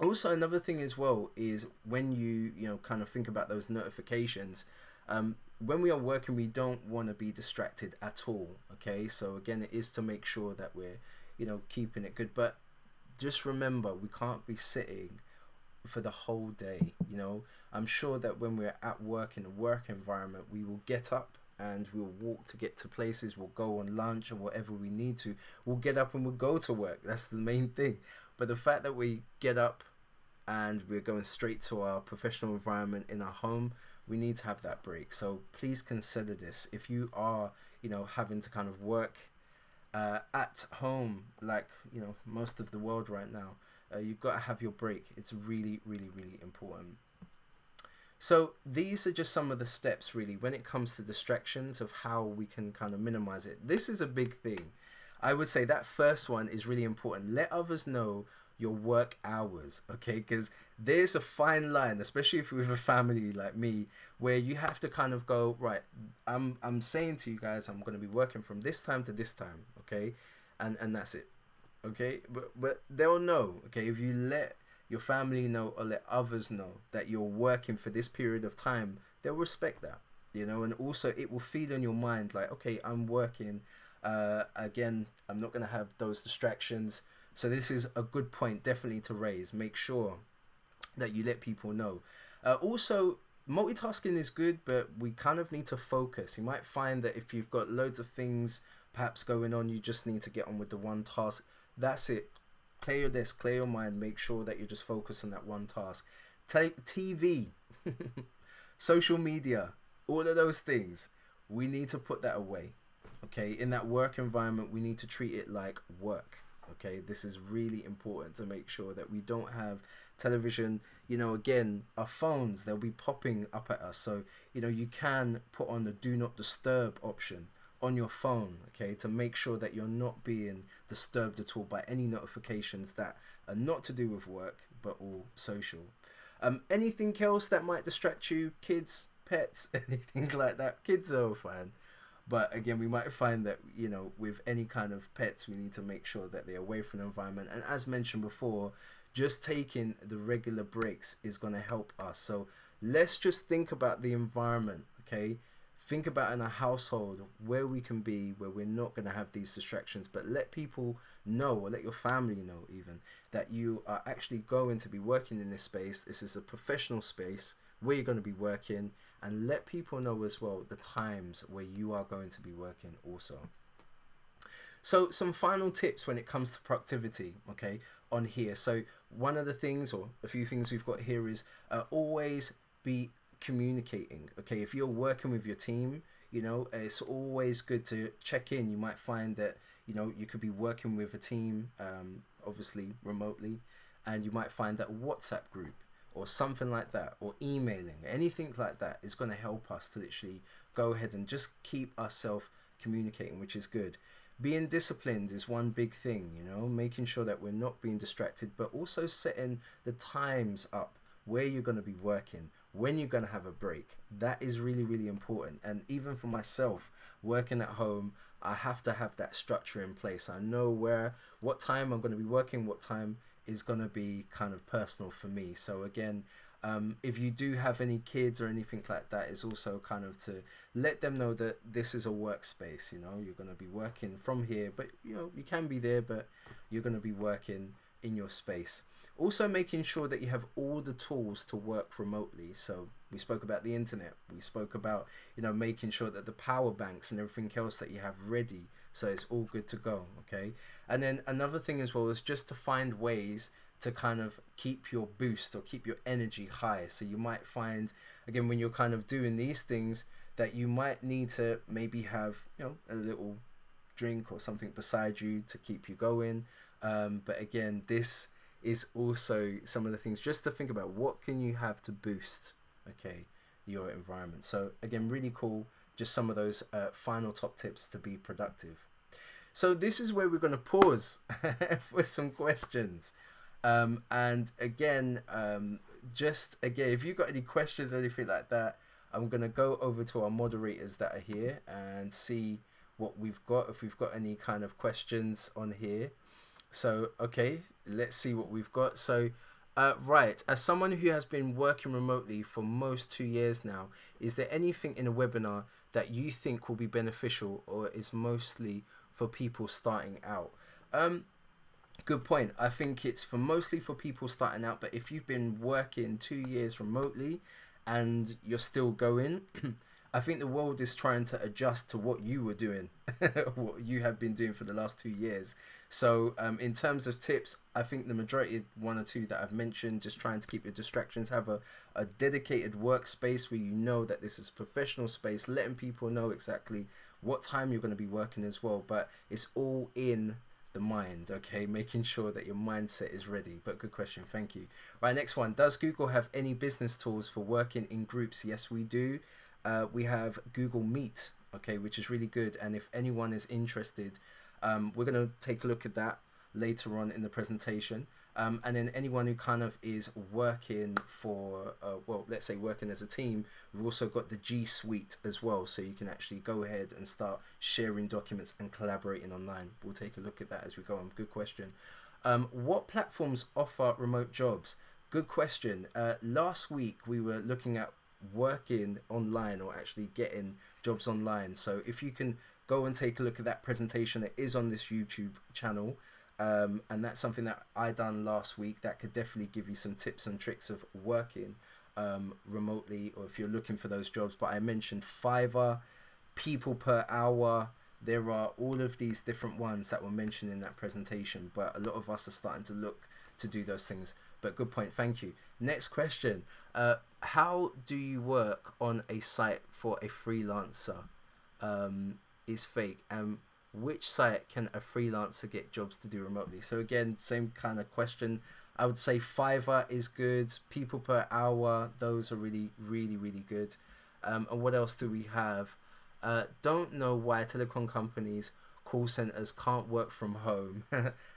Also, another thing as well is when you kind of think about those notifications, when we are working, we don't want to be distracted at all. Okay, so again, it is to make sure that we're keeping it good. But just remember, we can't be sitting for the whole day. I'm sure that when we're at work in a work environment, we will get up and we'll walk to get to places. We'll go on lunch or whatever we need to. We'll get up and we'll go to work. That's the main thing. But the fact that we get up and we're going straight to our professional environment in our home, we need to have that break. So please consider this. If you are having to kind of work at home, like most of the world right now, you've got to have your break. It's really, really, really important. So these are just some of the steps really when it comes to distractions of how we can kind of minimize it. This is a big thing. I would say that first one is really important. Let others know your work hours, okay? Because there's a fine line, especially if you're with a family like me, where you have to kind of go, right, I'm saying to you guys, I'm going to be working from this time to this time, okay? And that's it, okay? But they'll know, okay? If you let your family know or let others know that you're working for this period of time, they'll respect that, and also it will feel in your mind like, okay, I'm working. Again, I'm not going to have those distractions. So this is a good point definitely to raise. Make sure that you let people know. Also, multitasking is good, but we kind of need to focus. You might find that if you've got loads of things perhaps going on, you just need to get on with the one task. That's it. Clear your desk, clear your mind, make sure that you're just focused on that one task. Take TV, social media, all of those things. We need to put that away. Okay, in that work environment, we need to treat it like work. Okay, this is really important to make sure that we don't have television. Again, our phones, they'll be popping up at us. So, you can put on the do not disturb option on your phone, okay, to make sure that you're not being disturbed at all by any notifications that are not to do with work, but all social. Anything else that might distract you? Kids, pets, anything like that? Kids are all fine. But again, we might find that, with any kind of pets, we need to make sure that they're away from the environment. And as mentioned before, just taking the regular breaks is going to help us. So let's just think about the environment, okay? Think about in a household where we can be, where we're not going to have these distractions, but let people know, or let your family know even, that you are actually going to be working in this space. This is a professional space where you're going to be working, and let people know as well the times where you are going to be working also. So some final tips when it comes to productivity, okay, on here. So one of the things, or a few things we've got here is always be communicating. Okay, if you're working with your team, it's always good to check in. You might find that you could be working with a team, obviously remotely, and you might find that a WhatsApp group or something like that, or emailing, anything like that is going to help us to literally go ahead and just keep ourselves communicating, which is good. Being disciplined is one big thing, making sure that we're not being distracted, but also setting the times up where you're going to be working, when you're going to have a break. That is really, really important. And even for myself, working at home, I have to have that structure in place. I know what time I'm going to be working, what time is going to be kind of personal for me. So again, if you do have any kids or anything like that, is also kind of to let them know that this is a workspace. You're going to be working from here, but you can be there, but you're going to be working in your space. Also making sure that you have all the tools to work remotely. So we spoke about the internet, we spoke about making sure that the power banks and everything else that you have ready, so it's all good to go. Okay, and then another thing as well is just to find ways to kind of keep your boost or keep your energy high. So you might find, again, when you're kind of doing these things, that you might need to maybe have a little drink or something beside you to keep you going. But again, this is also some of the things just to think about. What can you have to boost, okay, your environment. So again, really cool. Just some of those final top tips to be productive. So this is where we're going to pause for some questions. And again, just again, if you've got any questions or anything like that, I'm going to go over to our moderators that are here and see what we've got, if we've got any kind of questions on here. So, okay, let's see what we've got. So, right, as someone who has been working remotely for most 2 years now, is there anything in a webinar that you think will be beneficial or is mostly for people starting out? Good point. I think it's for mostly for people starting out, but if you've been working 2 years remotely and you're still going, I think the world is trying to adjust to what you were doing, what you have been doing for the last 2 years. So in terms of tips, I think the majority, one or two that I've mentioned, just trying to keep your distractions, have a dedicated workspace where you know that this is professional space, letting people know exactly what time you're going to be working as well. But it's all in the mind, okay, making sure that your mindset is ready. But good question, thank you. Right, next one. Does Google have any business tools for working in groups? Yes, we do. We have Google Meet, okay, which is really good. And if anyone is interested, we're going to take a look at that later on in the presentation. And then anyone who kind of is working for, well, let's say working as a team, we've also got the G Suite as well. So you can actually go ahead and start sharing documents and collaborating online. We'll take a look at that as we go on. Good question. What platforms offer remote jobs? Good question. Last week we were looking at working online or actually getting jobs online. So if you can go and take a look at that presentation, it is on this YouTube channel. And that's something that I done last week that could definitely give you some tips and tricks of working remotely, or if you're looking for those jobs. But I mentioned Fiverr, people per hour. There are all of these different ones that were mentioned in that presentation, but a lot of us are starting to look to do those things. But good point, thank you. Next question. How do you work on a site for a freelancer? Is fake. Which site can a freelancer get jobs to do remotely? So again, same kind of question. I would say Fiverr is good. People per hour, those are really, really, really good. And what else do we have? Don't know why telecom companies, call centers can't work from home.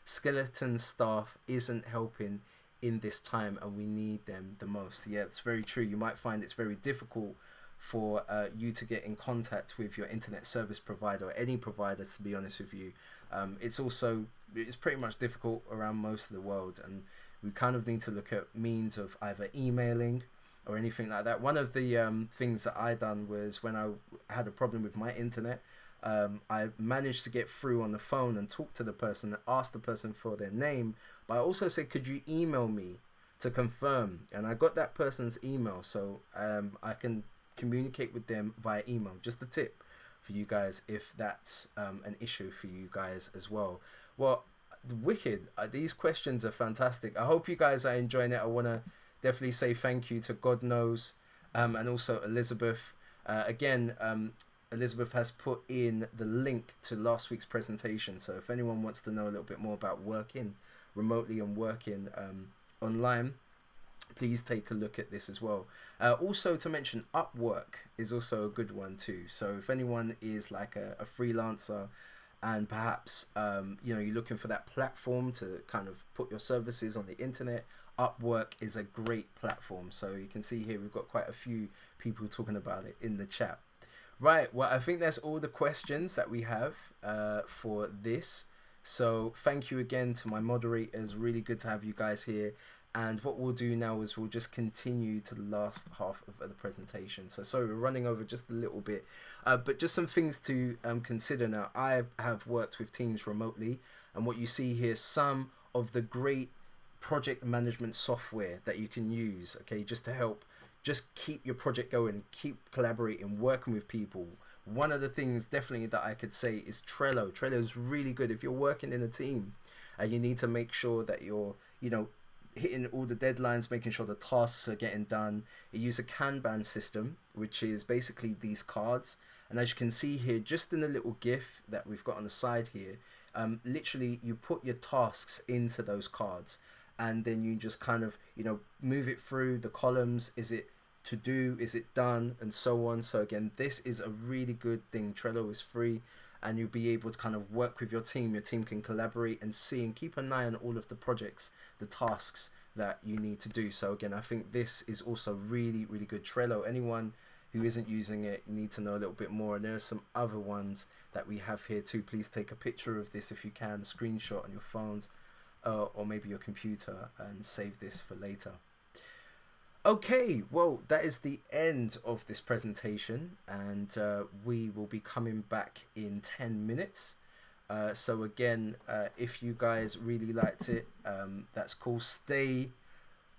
Skeleton staff isn't helping in this time and we need them the most. Yeah, it's very true. You might find it's very difficult for you to get in contact with your internet service provider or any provider, to be honest with you. It's pretty much difficult around most of the world, and we kind of need to look at means of either emailing or anything like that. One of the things that I done was when I had a problem with my internet, I managed to get through on the phone and talk to the person and ask the person for their name, but I also said, could you email me to confirm? And I got that person's email, so I can communicate with them via email. Just a tip for you guys if that's an issue for you guys as well. Well, wicked. These questions are fantastic. I hope you guys are enjoying it. I want to definitely say thank you to God Knows and also Elizabeth. Elizabeth has put in the link to last week's presentation. So if anyone wants to know a little bit more about working remotely and working online, please take a look at this as well. Also to mention, Upwork is also a good one too. So if anyone is like a freelancer and perhaps you're looking for that platform to kind of put your services on the internet, Upwork is a great platform. So you can see here we've got quite a few people talking about it in the chat. Right, well, I think that's all the questions that we have for this. So thank you again to my moderators. Really good to have you guys here. And what we'll do now is we'll just continue to the last half of the presentation. So sorry, we're running over just a little bit, but just some things to consider now. I have worked with teams remotely, and what you see here, some of the great project management software that you can use, okay, just to help just keep your project going, keep collaborating, working with people. One of the things definitely that I could say is Trello. Trello is really good if you're working in a team and you need to make sure that you're, hitting all the deadlines, making sure the tasks are getting done. It uses a Kanban system, which is basically these cards. And as you can see here, just in the little GIF that we've got on the side here, literally you put your tasks into those cards and then you just kind of, move it through the columns. Is it to do, is it done, and so on. So again, this is a really good thing. Trello is free, and you'll be able to kind of work with your team. Your team can collaborate and see and keep an eye on all of the projects, the tasks that you need to do. So again, I think this is also really, really good. Trello, anyone who isn't using it, you need to know a little bit more. And there are some other ones that we have here too. Please take a picture of this if you can, screenshot on your phones or maybe your computer, and save this for later. Okay, well, that is the end of this presentation, and we will be coming back in 10 minutes. So again, if you guys really liked it, that's cool. Stay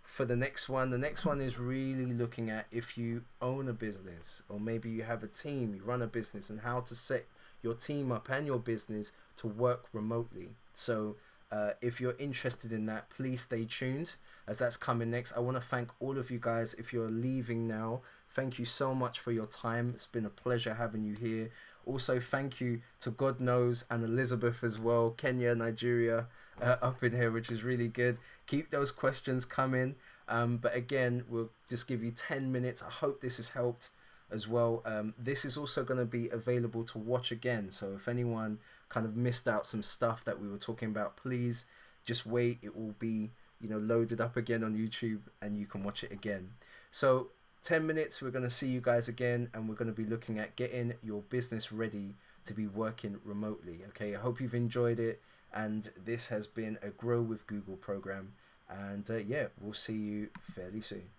for the next one. The next one is really looking at if you own a business, or maybe you have a team, you run a business, and how to set your team up and your business to work remotely. So if you're interested in that, please stay tuned, as that's coming next. I want to thank all of you guys. If you're leaving now, thank you so much for your time. It's been a pleasure having you here. Also, thank you to God Knows and Elizabeth as well, Kenya, Nigeria, up in here, which is really good. Keep those questions coming. But again, we'll just give you 10 minutes. I hope this has helped as well. This is also going to be available to watch again. So if anyone kind of missed out some stuff that we were talking about, please just wait. It will be, loaded up again on YouTube, and you can watch it again. So 10 minutes, we're going to see you guys again, and we're going to be looking at getting your business ready to be working remotely. Okay, I hope you've enjoyed it, and this has been a Grow with Google program, and yeah, we'll see you fairly soon.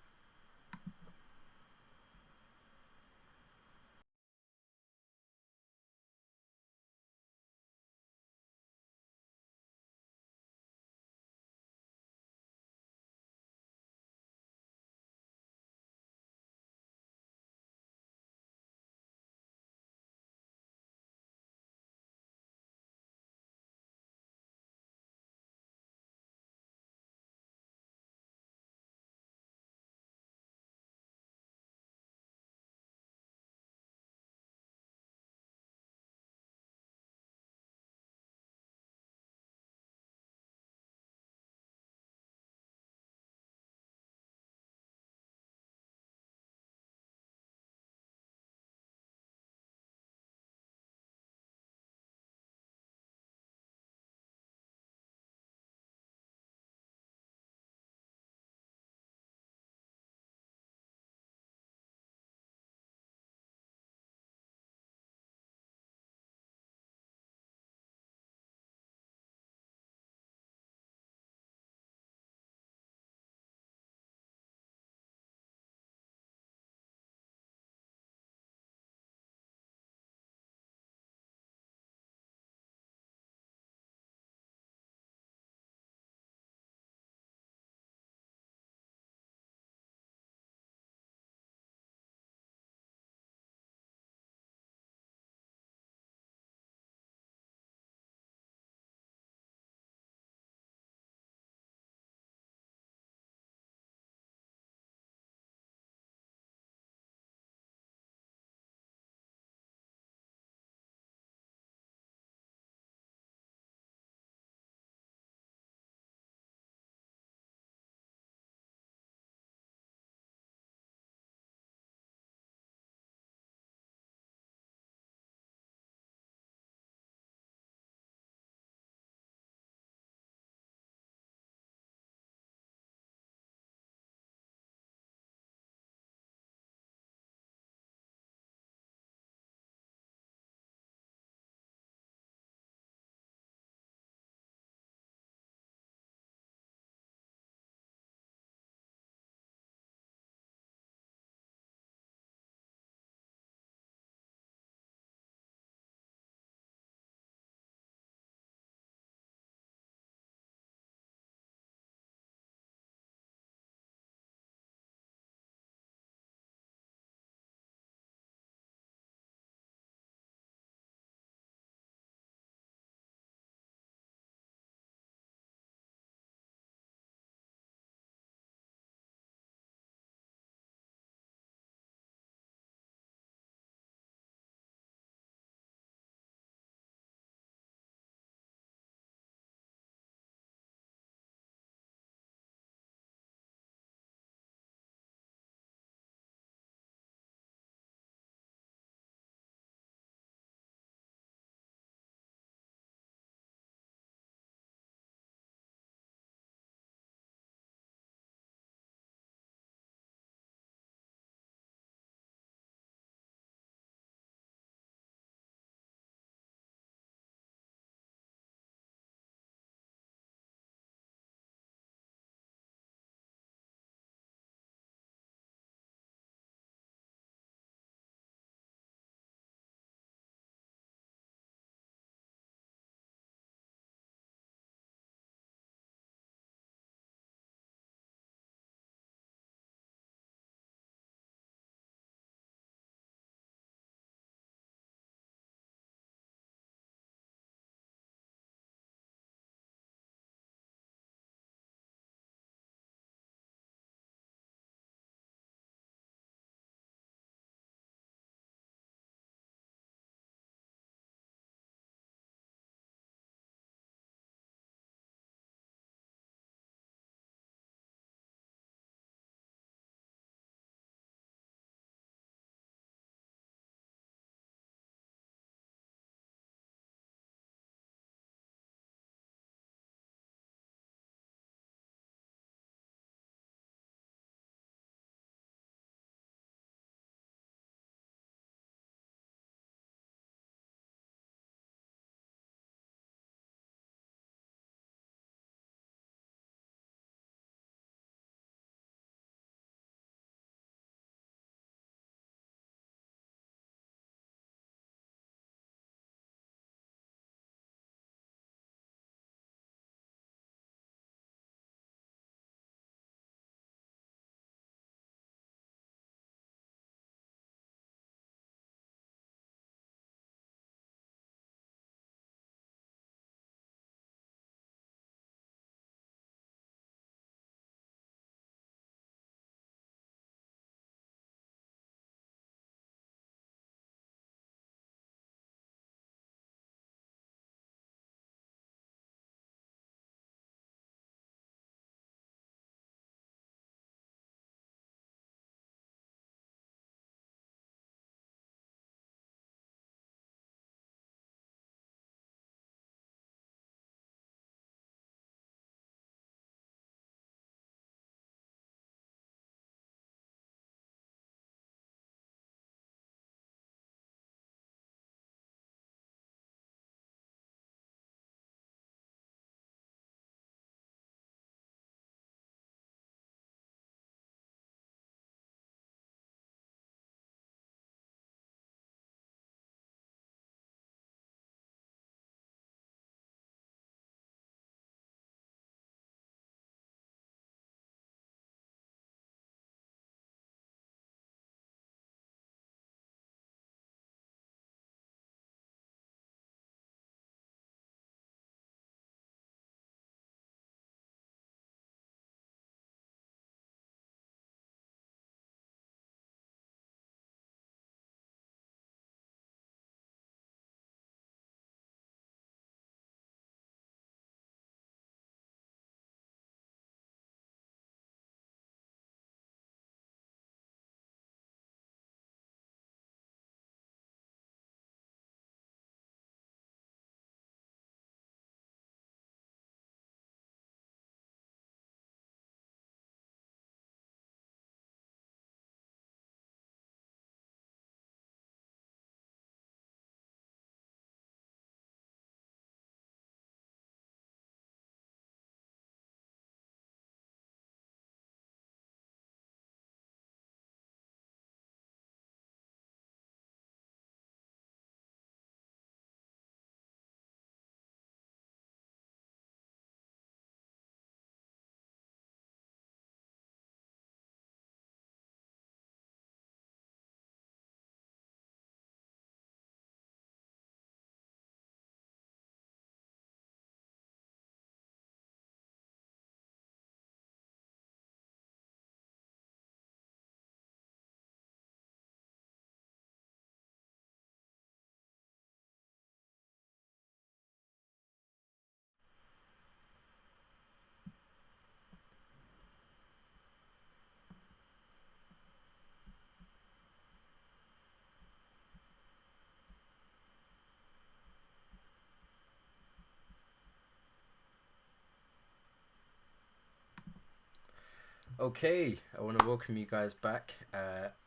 Okay, I want to welcome you guys back.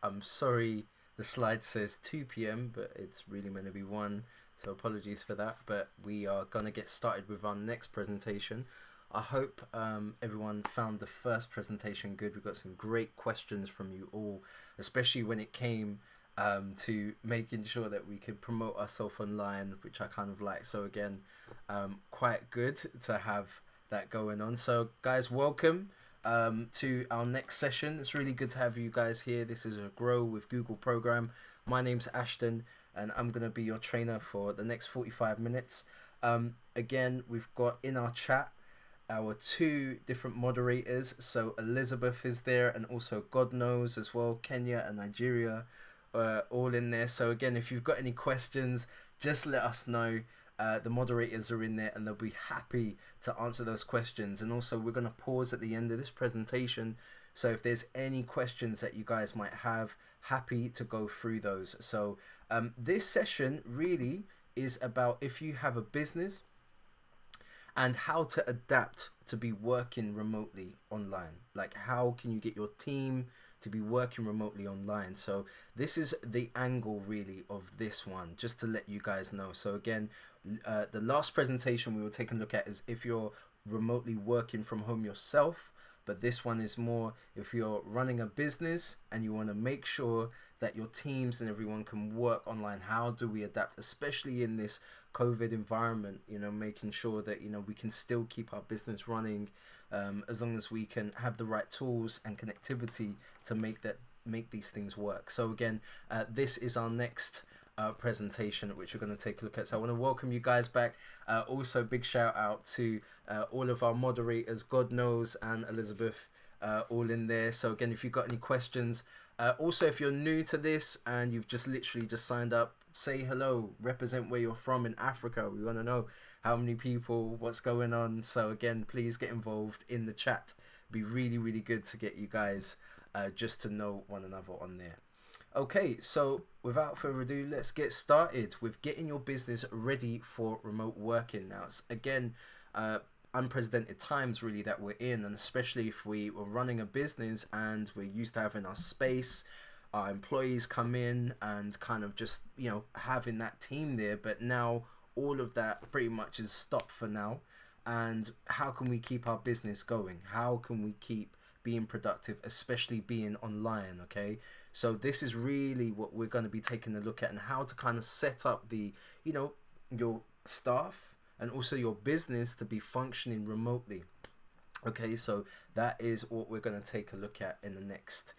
I'm sorry the slide says 2 p.m., but it's really meant to be 1, so apologies for that. But we are going to get started with our next presentation. I hope everyone found the first presentation good. We got some great questions from you all, especially when it came to making sure that we could promote ourselves online, which I kind of like. So again, quite good to have that going on. So guys, welcome to our next session. It's really good to have you guys here. This is a Grow with Google program. My name's Ashton, and I'm going to be your trainer for the next 45 minutes. Again, we've got in our chat our 2 different moderators. So Elizabeth is there, and also God knows as well, Kenya and Nigeria, all in there. So again, if you've got any questions, just let us know. The moderators are in there and they'll be happy to answer those questions. And also we're going to pause at the end of this presentation, so if there's any questions that you guys might have, happy to go through those. So this session really is about if you have a business and how to adapt to be working remotely online. Like, how can you get your team to be working remotely online? So this is the angle really of this one, just to let you guys know. So again, the last presentation we were taking a look at is if you're remotely working from home yourself, but this one is more if you're running a business and you want to make sure that your teams and everyone can work online. How do we adapt, especially in this COVID environment, making sure that we can still keep our business running, as long as we can have the right tools and connectivity to make these things work. So again, this is our next presentation, which we're going to take a look at. So I want to welcome you guys back. Also, big shout out to all of our moderators, God knows, and Elizabeth, all in there. So again, if you've got any questions, also if you're new to this and you've just literally just signed up, say hello, represent where you're from in Africa. We want to know how many people, what's going on. So again, please get involved in the chat. Be really, really good to get you guys just to know one another on there. Okay, so without further ado, let's get started with getting your business ready for remote working. Now, it's again unprecedented times really that we're in, and especially if we were running a business and we're used to having our space, our employees come in and kind of just having that team there, but now all of that pretty much is stopped for now. And how can we keep our business going? How can we keep being productive, especially being online? Okay, so this is really what we're going to be taking a look at, and how to kind of set up the your staff and also your business to be functioning remotely. Okay, so that is what we're going to take a look at in the next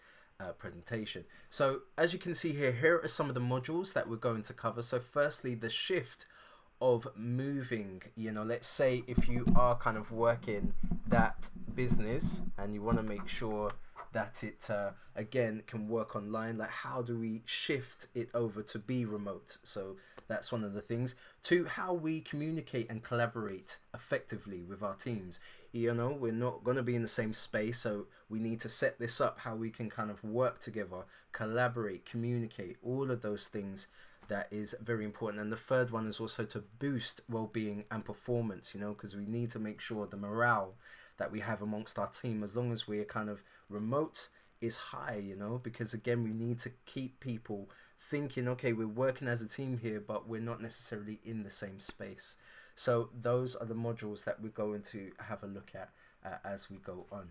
presentation. So as you can see here are some of the modules that we're going to cover. So firstly, the shift of moving, let's say if you are kind of working that business and you want to make sure that it again can work online, like how do we shift it over to be remote? So that's one of the things. 2, how we communicate and collaborate effectively with our teams. We're not going to be in the same space, so we need to set this up how we can kind of work together, collaborate, communicate, all of those things. That is very important. And the 3rd one is also to boost well-being and performance, because we need to make sure the morale that we have amongst our team, as long as we're kind of remote, is high, because again, we need to keep people thinking, okay, we're working as a team here, but we're not necessarily in the same space. So those are the modules that we're going to have a look at as we go on.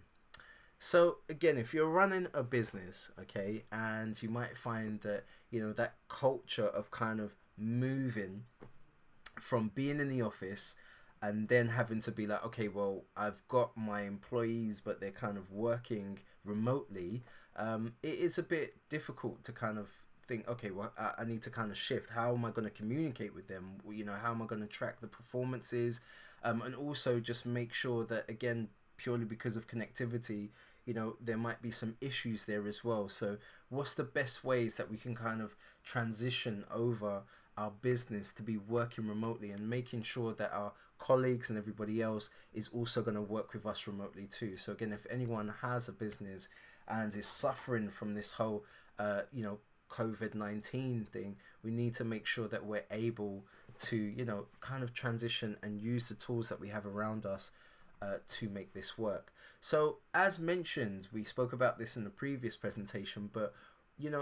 So again, if you're running a business, okay, and you might find that, that culture of kind of moving from being in the office and then having to be like, okay, well, I've got my employees, but they're kind of working remotely. It is a bit difficult to kind of think, okay, well, I need to kind of shift. How am I going to communicate with them? How am I going to track the performances? And also just make sure that, again, purely because of connectivity, there might be some issues there as well. So what's the best ways that we can kind of transition over our business to be working remotely, and making sure that our colleagues and everybody else is also going to work with us remotely too? So again, if anyone has a business and is suffering from this whole COVID-19 thing, we need to make sure that we're able to kind of transition and use the tools that we have around us to make this work. So as mentioned, we spoke about this in the previous presentation, but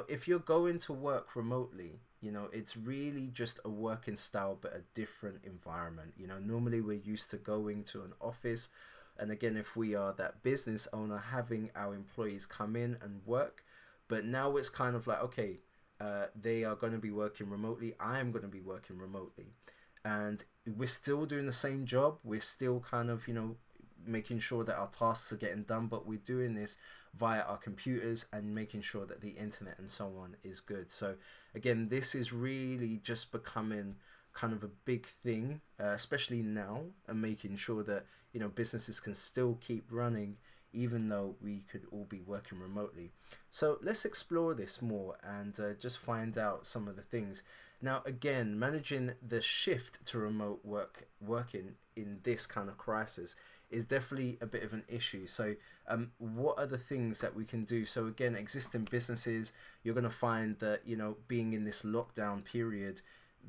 if you're going to work remotely, it's really just a working style but a different environment. Normally we're used to going to an office, and again, if we are that business owner, having our employees come in and work. But now it's kind of like, okay, they are going to be working remotely, I'm going to be working remotely, and we're still doing the same job. We're still kind of making sure that our tasks are getting done, but we're doing this via our computers and making sure that the internet and so on is good. So again, this is really just becoming kind of a big thing, especially now, and making sure that businesses can still keep running even though we could all be working remotely. So let's explore this more and just find out some of the things. Now, again, managing the shift to remote working in this kind of crisis is definitely a bit of an issue. So what are the things that we can do? So again, existing businesses, you're going to find that, being in this lockdown period,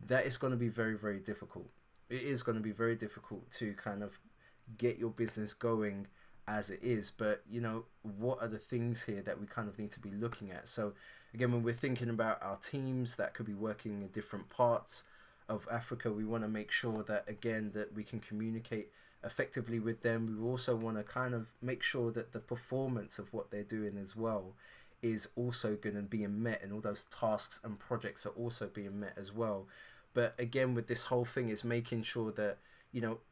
that is going to be very, very difficult. It is going to be very difficult to kind of get your business going as it is. But, what are the things here that we kind of need to be looking at? So again, when we're thinking about our teams that could be working in different parts of Africa, we want to make sure that, again, that we can communicate effectively with them. We also want to kind of make sure that the performance of what they're doing as well is also going to be met, and all those tasks and projects are also being met as well. But again, with this whole thing, is making sure that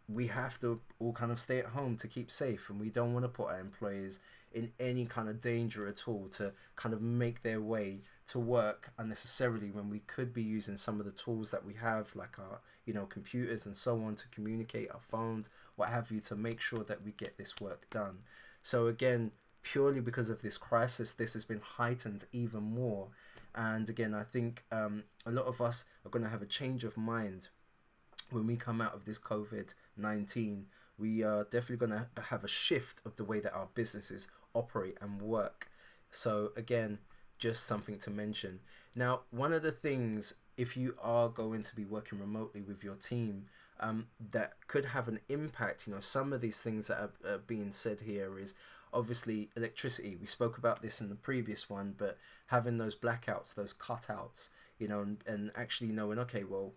we have to all kind of stay at home to keep safe, and we don't want to put our employees in any kind of danger at all to kind of make their way to work unnecessarily, when we could be using some of the tools that we have, like our computers and so on, to communicate, our phones, what have you, to make sure that we get this work done. So again, purely because of this crisis, this has been heightened even more. And again, I think a lot of us are going to have a change of mind when we come out of this COVID-19. We are definitely going to have a shift of the way that our businesses operate and work. So again, just something to mention. Now, one of the things, if you are going to be working remotely with your team, that could have an impact, some of these things that are being said here is obviously electricity. We spoke about this in the previous one, but having those blackouts, those cutouts, and actually knowing, okay, well,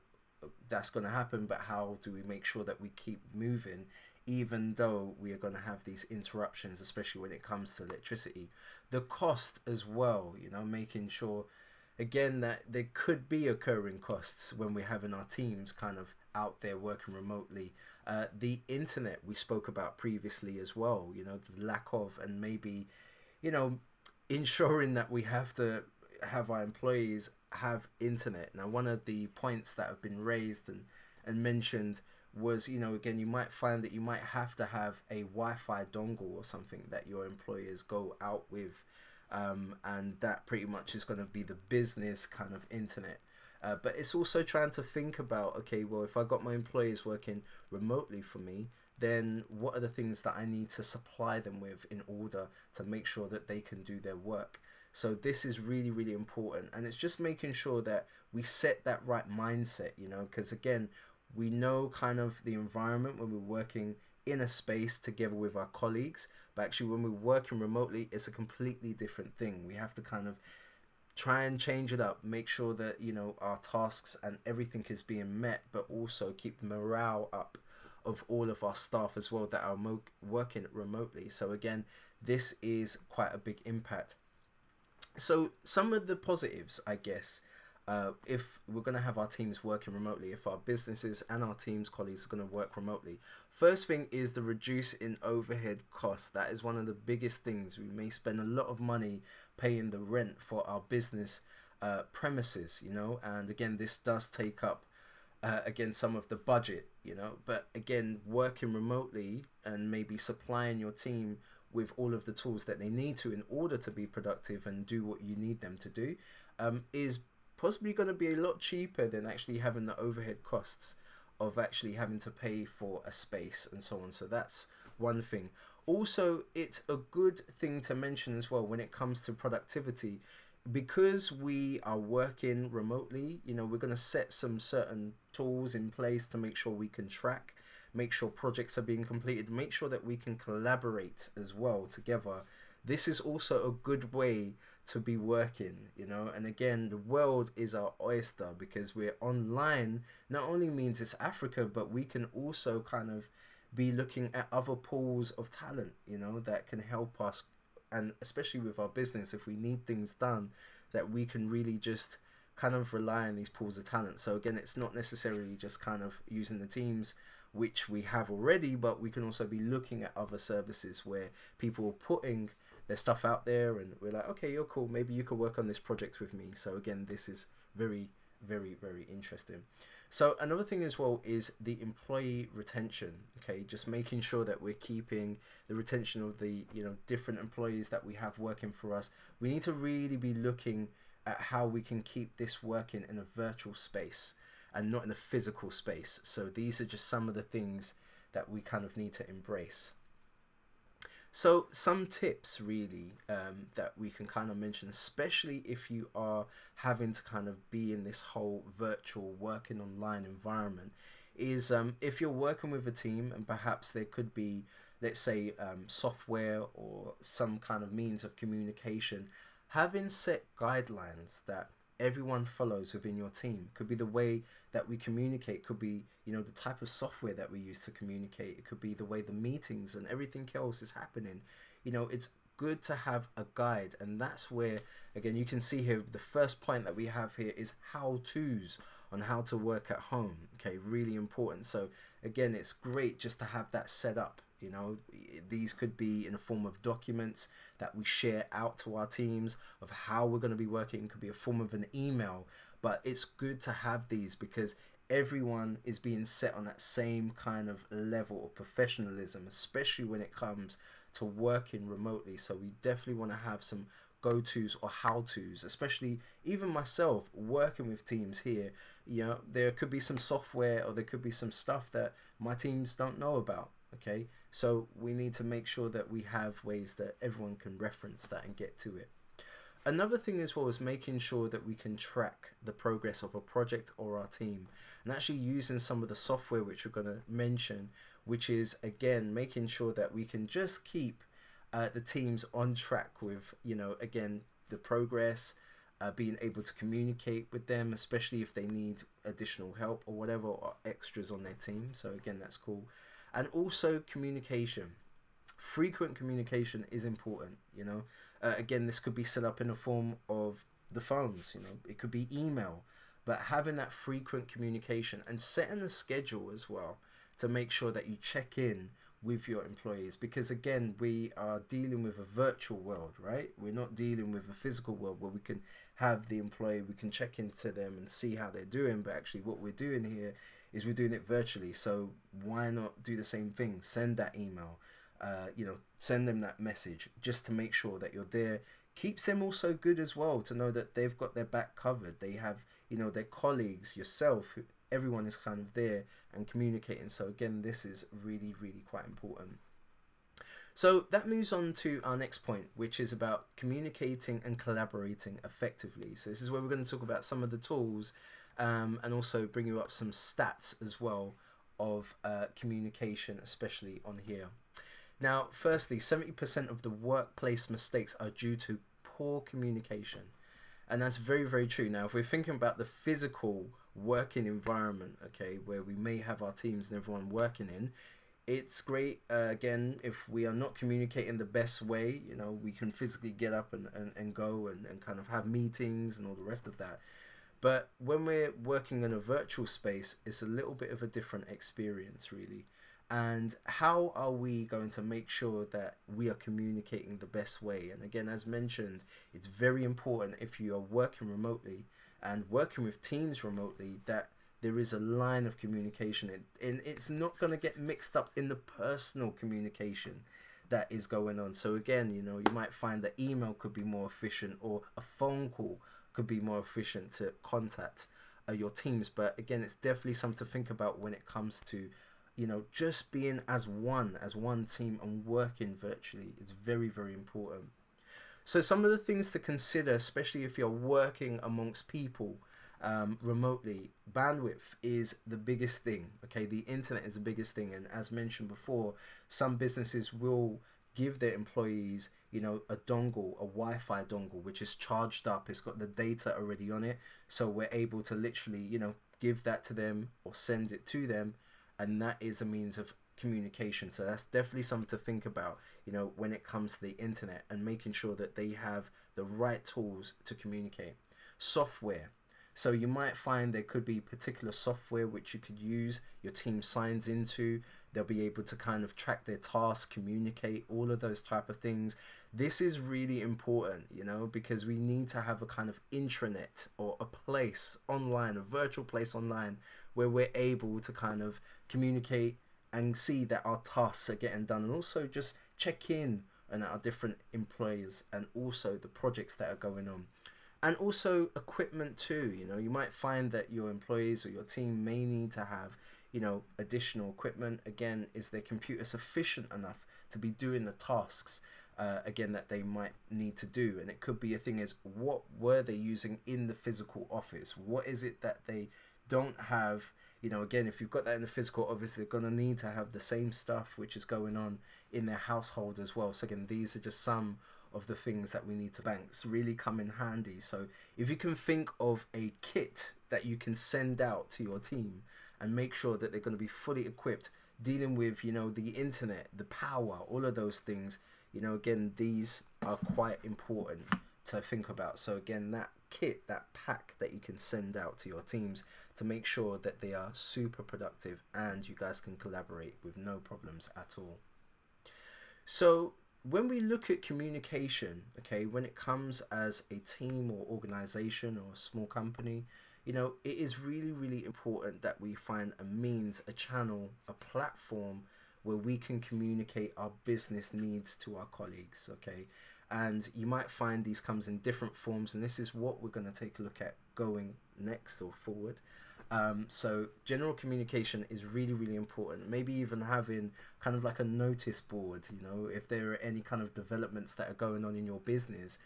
that's going to happen, but how do we make sure that we keep moving even though we are going to have these interruptions, especially when it comes to electricity? The cost as well, making sure, again, that there could be occurring costs when we're having our teams kind of out there working remotely. The internet we spoke about previously as well, the lack of, and maybe, ensuring that we have to have our employees have internet. Now, one of the points that have been raised and mentioned was, again, you might find that you might have to have a Wi-Fi dongle or something that your employers go out with, and that pretty much is going to be the business kind of internet. But it's also trying to think about, okay, well, if I got my employees working remotely for me, then what are the things that I need to supply them with in order to make sure that they can do their work? So this is really, really important. And it's just making sure that we set that right mindset, because again, we know kind of the environment when we're working in a space together with our colleagues, but actually when we're working remotely, it's a completely different thing. We have to kind of try and change it up, make sure that, our tasks and everything is being met, but also keep the morale up of all of our staff as well that are working remotely. So again, this is quite a big impact. So some of the positives, I guess, if we're going to have our teams working remotely, if our businesses and our teams colleagues are going to work remotely, first thing is the reduce in overhead costs. That is one of the biggest things. We may spend a lot of money paying the rent for our business premises, and again, this does take up again some of the budget, but again, working remotely and maybe supplying your team with all of the tools that they need to in order to be productive and do what you need them to do, is possibly going to be a lot cheaper than actually having the overhead costs of actually having to pay for a space and so on. So that's one thing. Also, it's a good thing to mention as well when it comes to productivity, because we are working remotely, we're going to set some certain tools in place to make sure we can track make sure projects are being completed, make sure that we can collaborate as well together. This is also a good way to be working, you know. And again, the world is our oyster because we're online. Not only means it's Africa, but we can also kind of be looking at other pools of talent, you know, that can help us. And especially with our business, if we need things done, that we can really just kind of rely on these pools of talent. So again, it's not necessarily just kind of using the teams which we have already, but we can also be looking at other services where people are putting their stuff out there and we're like, okay, you're cool, maybe you could work on this project with me. So again, this is very, very, very interesting. So another thing as well is the employee retention. Okay, just making sure that we're keeping the retention of the, you know, different employees that we have working for us. We need to really be looking at how we can keep this working in a virtual space and not in a physical space. So these are just some of the things that we kind of need to embrace. So some tips really that we can kind of mention, especially if you are having to kind of be in this whole virtual working online environment, is if you're working with a team and perhaps there could be, let's say, software or some kind of means of communication, having set guidelines that everyone follows within your team. Could be the way that we communicate, could be, you know, the type of software that we use to communicate, it could be the way the meetings and everything else is happening. You know, it's good to have a guide, and that's where, again, you can see here the first point that we have here is how-tos on how to work at home. Okay, really important. So again, it's great just to have that set up. You know, these could be in a form of documents that we share out to our teams of how we're going to be working. It could be a form of an email, but it's good to have these because everyone is being set on that same kind of level of professionalism, especially when it comes to working remotely. So we definitely want to have some go-tos or how-tos, especially even myself working with teams here. You know, there could be some software or there could be some stuff that my teams don't know about. Okay, so we need to make sure that we have ways that everyone can reference that and get to it. Another thing as well is making sure that we can track the progress of a project or our team, and actually using some of the software which we're going to mention, which is again making sure that we can just keep the teams on track with, you know, again, the progress, being able to communicate with them, especially if they need additional help or whatever, or extras on their team. So again, that's cool. And also communication. Frequent communication is important, you know. Again, this could be set up in the form of the phones, you know, it could be email, but having that frequent communication and setting a schedule as well to make sure that you check in with your employees, because again, we are dealing with a virtual world, right? We're not dealing with a physical world where we can have the employee, we can check into them and see how they're doing, but actually what we're doing here is we're doing it virtually. So why not do the same thing? Send that email, you know, send them that message just to make sure that you're there. Keeps them also good as well to know that they've got their back covered. They have, you know, their colleagues, yourself, everyone is kind of there and communicating. So again, this is really, really quite important. So that moves on to our next point, which is about communicating and collaborating effectively. So this is where we're going to talk about some of the tools and also bring you up some stats as well of communication, especially on here. Now, firstly, 70% of the workplace mistakes are due to poor communication. And that's very, very true. Now, if we're thinking about the physical working environment, okay, where we may have our teams and everyone working in, it's great, again, if we are not communicating the best way, you know, we can physically get up and go and kind of have meetings and all the rest of that. But when we're working in a virtual space, it's a little bit of a different experience, really. And how are we going to make sure that we are communicating the best way? And again, as mentioned, it's very important if you are working remotely and working with teams remotely that there is a line of communication, and it's not going to get mixed up in the personal communication that is going on. So again, you know, you might find that email could be more efficient or a phone call could be more efficient to contact your teams. But again, it's definitely something to think about when it comes to, you know, just being as one team and working virtually is very, very important. So some of the things to consider, especially if you're working amongst people remotely, bandwidth is the biggest thing. Okay, the internet is the biggest thing, and as mentioned before, some businesses will give their employees, a dongle, a Wi-Fi dongle, which is charged up. It's got the data already on it, so we're able to literally, give that to them or send it to them, and that is a means of communication. So that's definitely something to think about, when it comes to the internet, and making sure that they have the right tools to communicate. Software. So you might find there could be particular software which you could use, your team signs into, they'll be able to kind of track their tasks, communicate, all of those type of things. This is really important, because we need to have a kind of intranet, or a place online, a virtual place online, where we're able to kind of communicate and see that our tasks are getting done, and also just check in on our different employers and also the projects that are going on. And also equipment too. You might find that your employees or your team may need to have, additional equipment. Again, is their computer sufficient enough to be doing the tasks, again, that they might need to do? And it could be a thing is, what were they using in the physical office? What is it that they don't have? Again, if you've got that in the physical office, they're going to need to have the same stuff which is going on in their household as well. So again, these are just some of the things that we need to banks really come in handy. So if you can think of a kit that you can send out to your team and make sure that they're going to be fully equipped, dealing with, the internet, the power, all of those things, again, these are quite important to think about. So again, that kit, that pack that you can send out to your teams to make sure that they are super productive and you guys can collaborate with no problems at all. So when we look at communication, okay, when it comes as a team or organization or a small company, it is really, really important that we find a means, a channel, a platform where we can communicate our business needs to our colleagues, okay? And you might find these comes in different forms, and this is what we're going to take a look at going next or forward. So general communication is really, really important. Maybe even having kind of like a notice board, if there are any kind of developments that are going on in your business,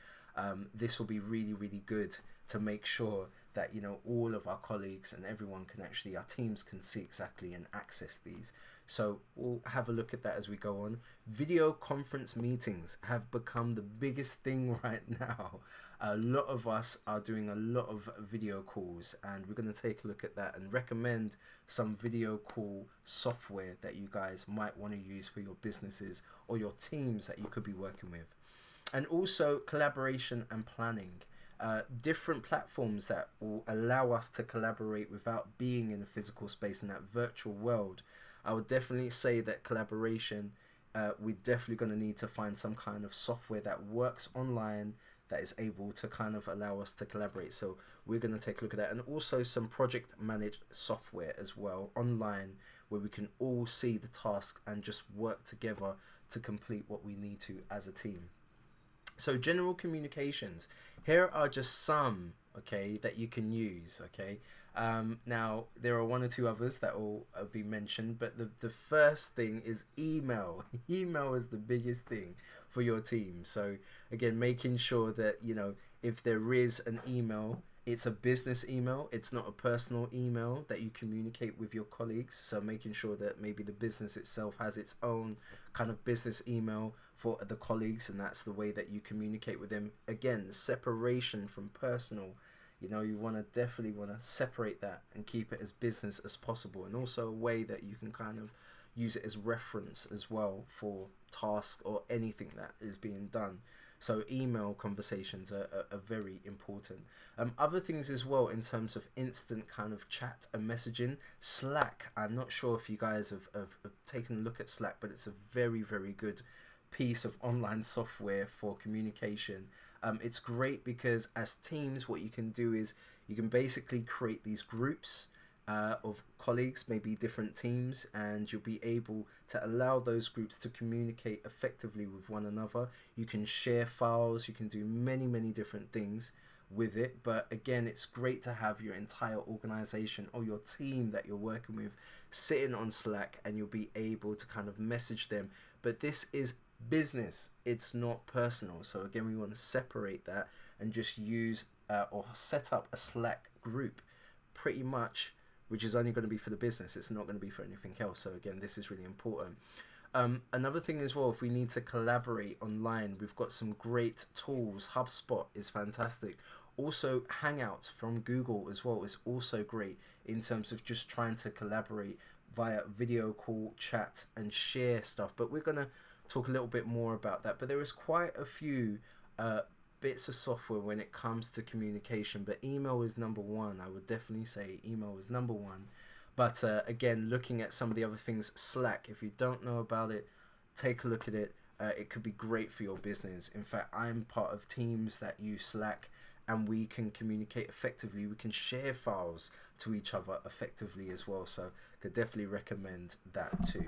this will be really, really good to make sure that, all of our colleagues and everyone can actually, our teams can see exactly and access these. So we'll have a look at that as we go on. Video conference meetings have become the biggest thing right now. A lot of us are doing a lot of video calls, and we're going to take a look at that and recommend some video call software that you guys might want to use for your businesses or your teams that you could be working with. And also collaboration and planning. Different platforms that will allow us to collaborate without being in a physical space in that virtual world. I would definitely say that collaboration, we're definitely going to need to find some kind of software that works online that is able to kind of allow us to collaborate. So we're going to take a look at that, and also some project managed software as well online, where we can all see the task and just work together to complete what we need to as a team. So general communications, here are just some, okay, that you can use, okay. Now there are one or two others that will be mentioned, but the first thing is email. Email is the biggest thing for your team. So again, making sure that, if there is an email, it's a business email, it's not a personal email that you communicate with your colleagues. So making sure that maybe the business itself has its own kind of business email for the colleagues, and that's the way that you communicate with them. Again, separation from personal. You definitely want to separate that and keep it as business as possible, and also a way that you can kind of use it as reference as well for tasks or anything that is being done. So email conversations are very important. Other things as well in terms of instant kind of chat and messaging. Slack, I'm not sure if you guys have taken a look at Slack, but it's a very, very good piece of online software for communication. It's great because as teams, what you can do is you can basically create these groups of colleagues, maybe different teams, and you'll be able to allow those groups to communicate effectively with one another. You can share files, you can do many, many different things with it. But again, it's great to have your entire organization or your team that you're working with sitting on Slack, and you'll be able to kind of message them. But this is business, it's not personal. So again, we want to separate that and just use or set up a Slack group pretty much, which is only going to be for the business. It's not going to be for anything else. So again, this is really important. Another thing as well, if we need to collaborate online, we've got some great tools. HubSpot is fantastic. Also, Hangouts from Google as well is also great in terms of just trying to collaborate via video call, chat, and share stuff. But we're going to talk a little bit more about that. But there is quite a few bits of software when it comes to communication. But email is number one. I would definitely say email is number one. But again, looking at some of the other things, Slack, if you don't know about it, take a look at it. It could be great for your business. In fact, I'm part of teams that use Slack, and we can communicate effectively. We can share files to each other effectively as well. So could definitely recommend that too.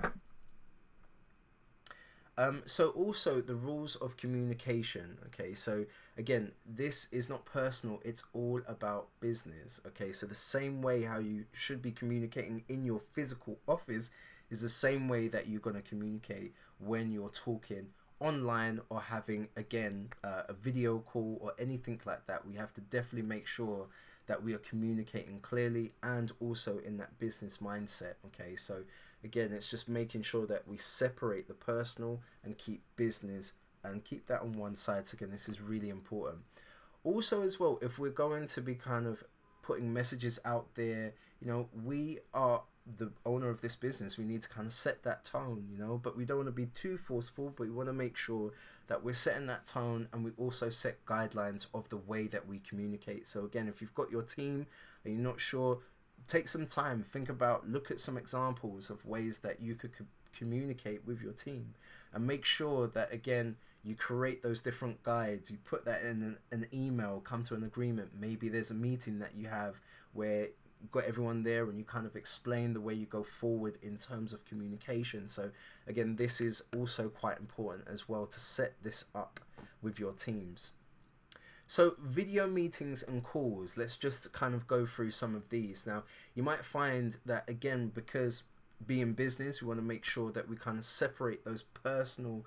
So also the rules of communication. Okay, so again, this is not personal, it's all about business. Okay, so the same way how you should be communicating in your physical office is the same way that you're going to communicate when you're talking online or having, again, a video call or anything like that. We have to definitely make sure that we are communicating clearly and also in that business mindset. Okay, so again, it's just making sure that we separate the personal and keep business and keep that on one side. So again, this is really important. Also as well, if we're going to be kind of putting messages out there, you know, we are the owner of this business. We need to kind of set that tone, you know, but we don't want to be too forceful, but we want to make sure that we're setting that tone, and we also set guidelines of the way that we communicate. So again, if you've got your team and you're not sure, take some time, think about, look at some examples of ways that you could communicate with your team, and make sure that, again, you create those different guides, you put that in an email, come to an agreement. Maybe there's a meeting that you have where you've got everyone there and you kind of explain the way you go forward in terms of communication. So again, this is also quite important as well, to set this up with your teams. So video meetings and calls, let's just kind of go through some of these. Now, you might find that, again, because being business, we want to make sure that we kind of separate those personal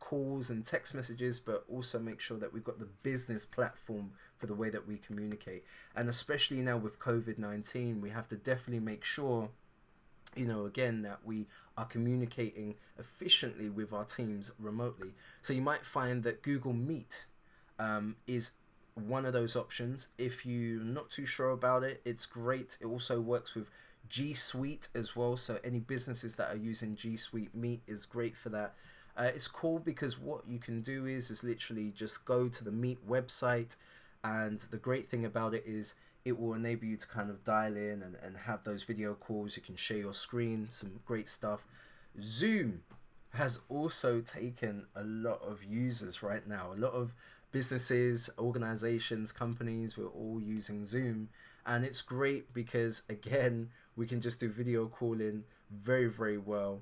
calls and text messages, but also make sure that we've got the business platform for the way that we communicate. And especially now with COVID-19, we have to definitely make sure, you know, again, that we are communicating efficiently with our teams remotely. So you might find that Google Meet is one of those options. If you're not too sure about it, it's great. It also works with G Suite as well. So any businesses that are using G Suite, Meet is great for that. It's cool because what you can do is literally just go to the Meet website, and the great thing about it is it will enable you to kind of dial in and have those video calls. You can share your screen, some great stuff. Zoom has also taken a lot of users right now. A lot of businesses, organizations, companies, we're all using Zoom, and it's great because, again, we can just do video calling very, very well.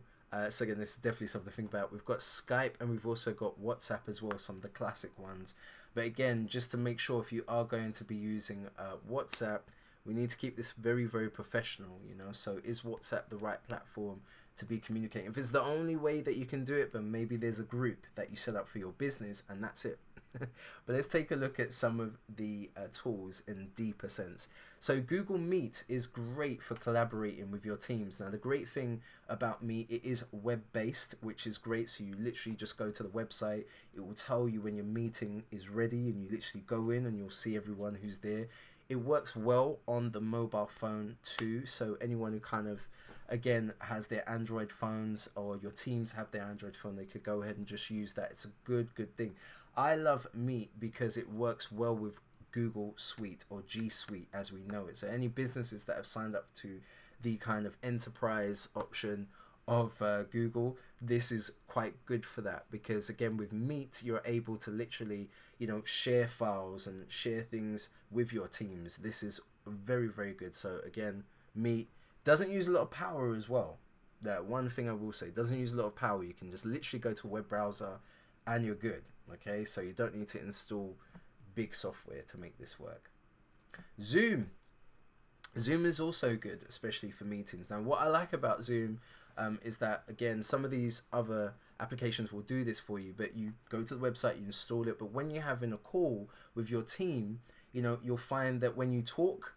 So again, this is definitely something to think about. We've got Skype and we've also got WhatsApp as well, some of the classic ones. But again, just to make sure, if you are going to be using WhatsApp, we need to keep this very, very professional, you know. So is WhatsApp the right platform to be communicating? If it's the only way that you can do it, but maybe there's a group that you set up for your business and that's it. But let's take a look at some of the tools in a deeper sense. So Google Meet is great for collaborating with your teams. Now, the great thing about Meet, it is web-based, which is great. So you literally just go to the website. It will tell you when your meeting is ready, and you literally go in and you'll see everyone who's there. It works well on the mobile phone too. So anyone who kind of, again, has their Android phones, or your teams have their Android phone, they could go ahead and just use that. It's a good thing. I love Meet because it works well with Google Suite, or G Suite as we know it. So any businesses that have signed up to the kind of enterprise option of Google, this is quite good for that, because again, with Meet, you're able to literally, you know, share files and share things with your teams. This is very, very good. So again, Meet doesn't use a lot of power as well. That one thing I will say, doesn't use a lot of power. You can just literally go to a web browser and you're good. Okay, so you don't need to install big software to make this work. Zoom is also good, especially for meetings. Now, what I like about Zoom is that, again, some of these other applications will do this for you, but you go to the website, you install it. But when you're having a call with your team, you know, you'll find that when you talk,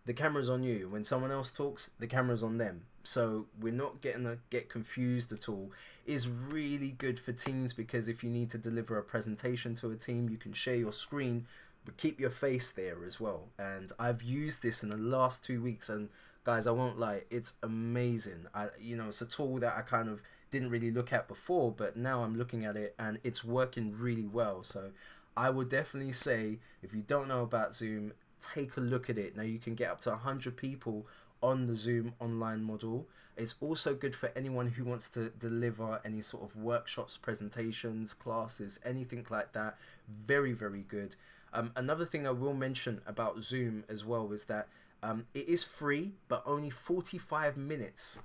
the camera's on you. When someone else talks, the camera's on them. So we're not getting to get confused at all. Is really good for teams, because if you need to deliver a presentation to a team, you can share your screen but keep your face there as well. And I've used this in the last 2 weeks, and guys, I won't lie, it's amazing. It's a tool that I kind of didn't really look at before, but now I'm looking at it and it's working really well. So I would definitely say, if you don't know about Zoom, take a look at it. Now you can get up to 100 people on the Zoom online model. It's also good for anyone who wants to deliver any sort of workshops, presentations, classes, anything like that. Very, very good. Another thing I will mention about Zoom as well is that it is free, but only 45 minutes.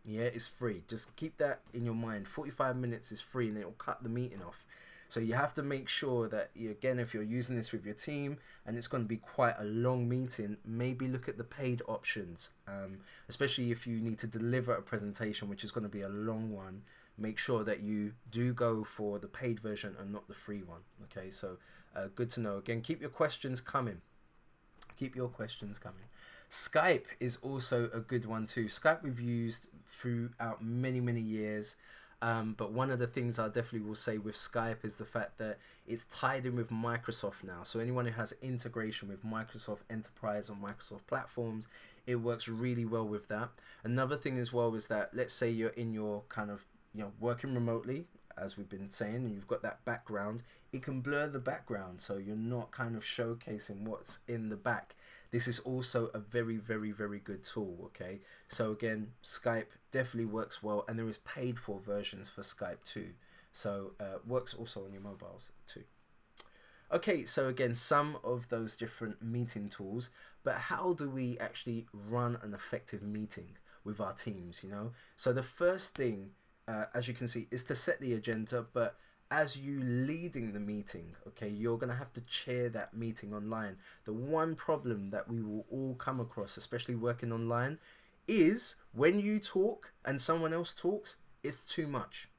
Yeah, it's free. Just keep that in your mind. 45 minutes is free, and it will cut the meeting off. So you have to make sure that, again, if you're using this with your team and it's going to be quite a long meeting, maybe look at the paid options, especially if you need to deliver a presentation, which is going to be a long one. Make sure that you do go for the paid version and not the free one. Okay, so good to know. Again, keep your questions coming. Keep your questions coming. Skype is also a good one too. Skype we've used throughout many, many years. But one of the things I definitely will say with Skype is the fact that it's tied in with Microsoft now. So anyone who has integration with Microsoft Enterprise or Microsoft platforms, it works really well with that. Another thing as well is that, let's say you're in your kind of, working remotely, as we've been saying, and you've got that background, it can blur the background, so you're not kind of showcasing what's in the back. This is also a very, very, very good tool. Okay, so again, Skype definitely works well, and there is paid for versions for Skype too, so works also on your mobiles too. Okay, so again, some of those different meeting tools, but how do we actually run an effective meeting with our teams? So the first thing, as you can see, is to set the agenda. But as you leading the meeting, okay, you're going to have to chair that meeting online. The one problem that we will all come across, especially working online, is when you talk and someone else talks, it's too much.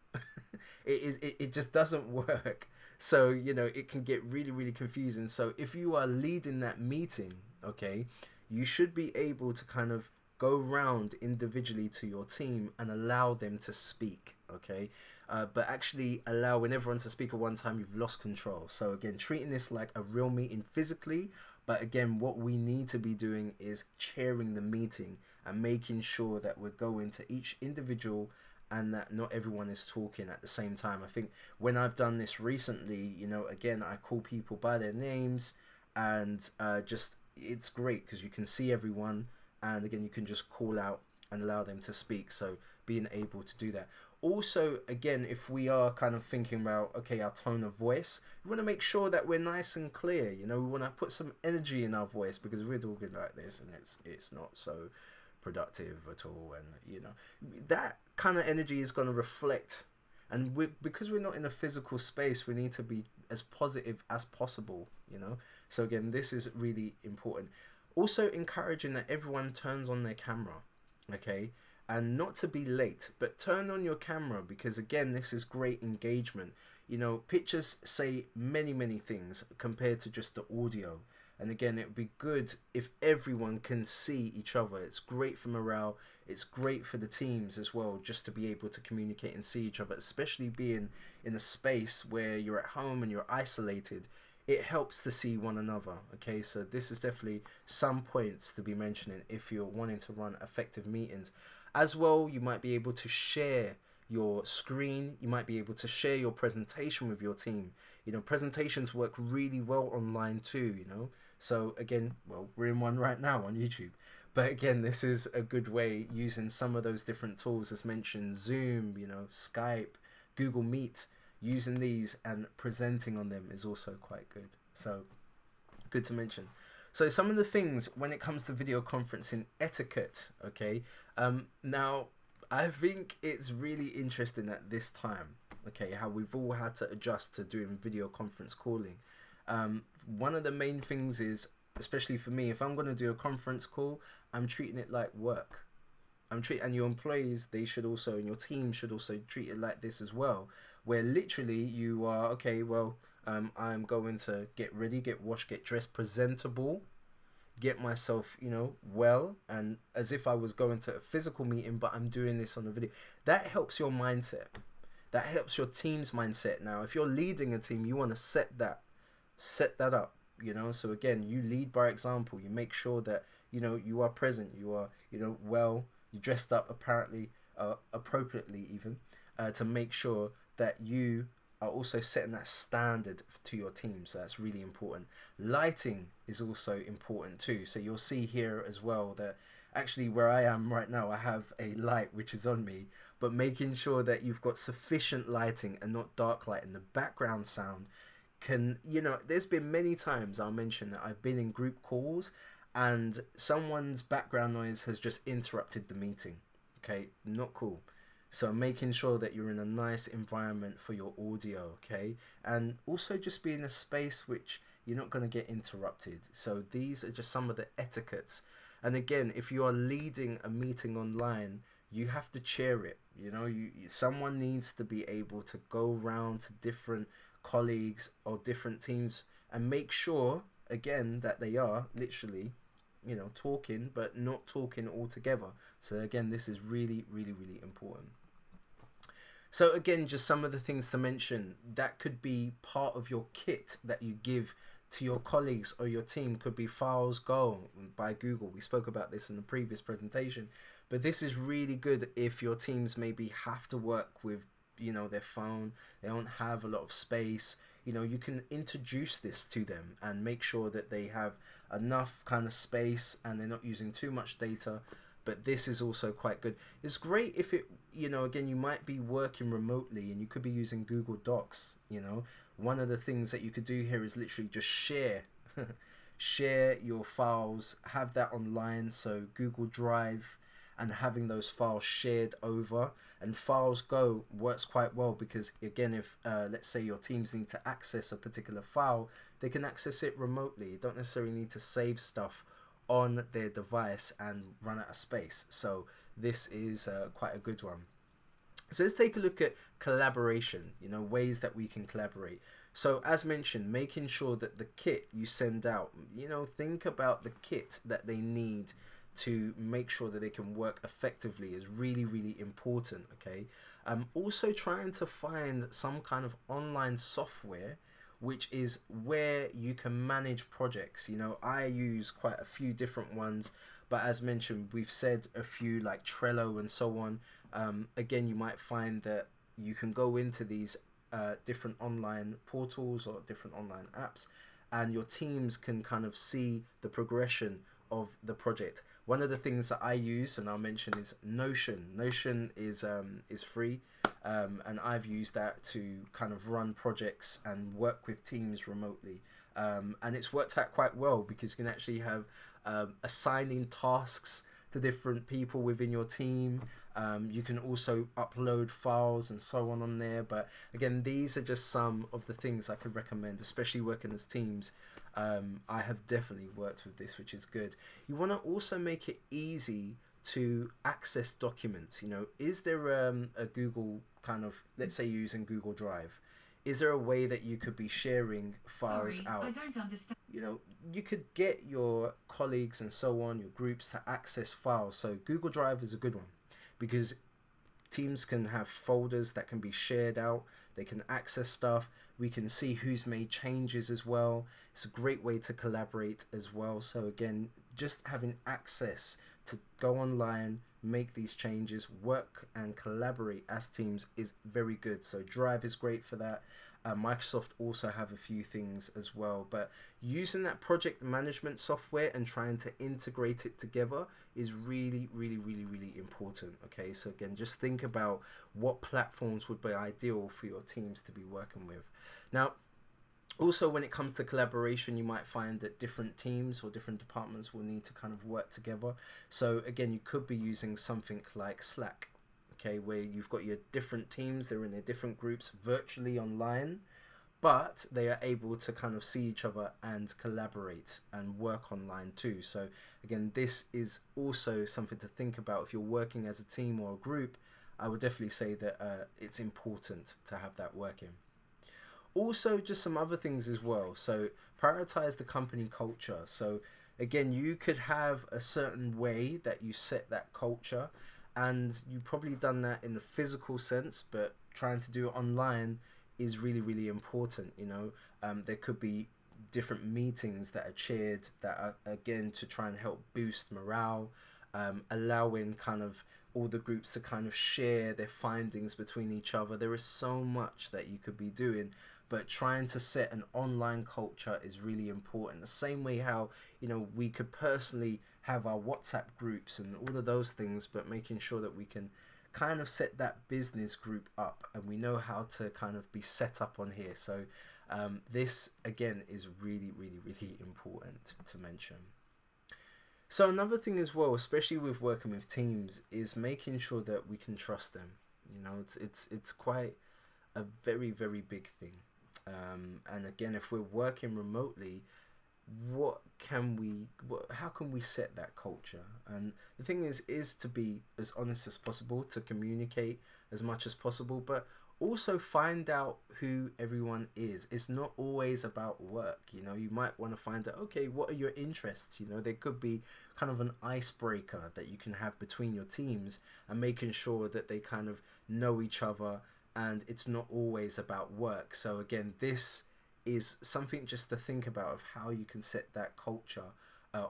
It just doesn't work. So, it can get really, really confusing. So if you are leading that meeting, okay, you should be able to kind of go round individually to your team and allow them to speak, okay? But actually allowing everyone to speak at one time, you've lost control. So again, treating this like a real meeting physically, but again, what we need to be doing is chairing the meeting and making sure that we're going to each individual and that not everyone is talking at the same time. I think when I've done this recently, again, I call people by their names, and it's great because you can see everyone. And again, you can just call out and allow them to speak. So being able to do that. Also, again, if we are kind of thinking about, okay, our tone of voice, we want to make sure that we're nice and clear. We want to put some energy in our voice, because we're talking like this and it's not so productive at all. And, that kind of energy is going to reflect. And because we're not in a physical space, we need to be as positive as possible, So again, this is really important. Also encouraging that everyone turns on their camera, okay? And not to be late, but turn on your camera, because again, this is great engagement. Pictures say many, many things compared to just the audio. And again, it would be good if everyone can see each other. It's great for morale. It's great for the teams as well, just to be able to communicate and see each other, especially being in a space where you're at home and you're isolated. It helps to see one another. Okay, so this is definitely some points to be mentioning if you're wanting to run effective meetings. As well, you might be able to share your screen. You might be able to share your presentation with your team. Presentations work really well online too, So again, well, we're in one right now on YouTube. But again, this is a good way, using some of those different tools as mentioned, Zoom, Skype, Google Meet. Using these and presenting on them is also quite good. So good to mention. So some of the things when it comes to video conferencing etiquette, okay? Now, I think it's really interesting at this time, okay, how we've all had to adjust to doing video conference calling. One of the main things is, especially for me, if I'm going to do a conference call, I'm treating it like work. And your employees, they should also, and your team should also treat it like this as well, where literally you are, okay, well, I'm going to get ready, get washed, get dressed presentable, get myself, you know, well, and as if I was going to a physical meeting, but I'm doing this on a video. That helps your mindset. That helps your team's mindset. Now, if you're leading a team, you want to set that up, you know. So again, you lead by example. You make sure that, you know, you are present, you are, you know, well, you dressed up apparently, appropriately even, to make sure that you are also setting that standard to your team. So that's really important. Lighting is also important too. So you'll see here as well that actually where I am right now, I have a light which is on me, but making sure that you've got sufficient lighting and not dark light, and the background sound can, you know, there's been many times I'll mention that I've been in group calls and someone's background noise has just interrupted the meeting. Okay, not cool. So making sure that you're in a nice environment for your audio, okay? And also just be in a space which you're not going to get interrupted. So these are just some of the etiquettes. And again, if you are leading a meeting online, you have to chair it. You know, someone needs to be able to go round to different colleagues or different teams and make sure, again, that they are literally, you know, talking but not talking all together. So again, this is really, really, really important. So again, just some of the things to mention that could be part of your kit that you give to your colleagues or your team. Could be Files Go by Google. We spoke about this in the previous presentation, but this is really good if your teams maybe have to work with, you know, their phone, they don't have a lot of space. You know, you can introduce this to them and make sure that they have enough kind of space and they're not using too much data. But this is also quite good. It's great if it, you know, again, you might be working remotely and you could be using Google Docs. You know, one of the things that you could do here is literally just share share your files, have that online. So Google Drive, and having those files shared over. And Files Go works quite well because, again, if let's say your teams need to access a particular file, they can access it remotely. You don't necessarily need to save stuff on their device and run out of space. So this is quite a good one. So let's take a look at collaboration, you know, ways that we can collaborate. So as mentioned, making sure that the kit you send out, you know, think about the kit that they need to make sure that they can work effectively is really, really important, okay? Also trying to find some kind of online software which is where you can manage projects. You know, I use quite a few different ones, but as mentioned, we've said a few like Trello and so on. Again, you might find that you can go into these different online portals or different online apps, and your teams can kind of see the progression of the project. One of the things that I use, and I'll mention, is Notion. Notion is free, and I've used that to kind of run projects and work with teams remotely. And it's worked out quite well because you can actually have assigning tasks to different people within your team. You can also upload files and so on there. But again, these are just some of the things I could recommend, especially working as teams. I have definitely worked with this, which is good. You want to also make it easy to access documents. You know, is there a Google kind of, let's say you're using Google Drive, is there a way that you could be sharing files out? I don't understand. You know, you could get your colleagues and so on, your groups, to access files. So Google Drive is a good one because teams can have folders that can be shared out. They can access stuff. We can see who's made changes as well. It's a great way to collaborate as well. So again, just having access to go online, make these changes, work and collaborate as teams is very good. So Drive is great for that. Microsoft also have a few things as well, but using that project management software and trying to integrate it together is really, really, really, really important. Okay, so again, just think about what platforms would be ideal for your teams to be working with. Now, also when it comes to collaboration, you might find that different teams or different departments will need to kind of work together. So again, you could be using something like Slack, okay, where you've got your different teams, they're in their different groups virtually online, but they are able to kind of see each other and collaborate and work online too. So again, this is also something to think about. If you're working as a team or a group, I would definitely say that it's important to have that working. Also, just some other things as well. So prioritize the company culture. So again, you could have a certain way that you set that culture, and you've probably done that in the physical sense, but trying to do it online is really, really important. There could be different meetings that are chaired that are, again, to try and help boost morale, allowing kind of all the groups to kind of share their findings between each other. There is so much that you could be doing, but trying to set an online culture is really important. The same way how, we could personally have our WhatsApp groups and all of those things, but making sure that we can kind of set that business group up, and we know how to kind of be set up on here. So this again is really, really, really important to mention. So another thing as well, especially with working with teams, is making sure that we can trust them. It's quite a very, very big thing. And again, if we're working remotely, how can we set that culture? And the thing is to be as honest as possible, to communicate as much as possible, but also find out who everyone is. It's not always about work. You might want to find out, okay, what are your interests? There could be kind of an icebreaker that you can have between your teams, and making sure that they kind of know each other, and it's not always about work. So again, this is something just to think about, of how you can set that culture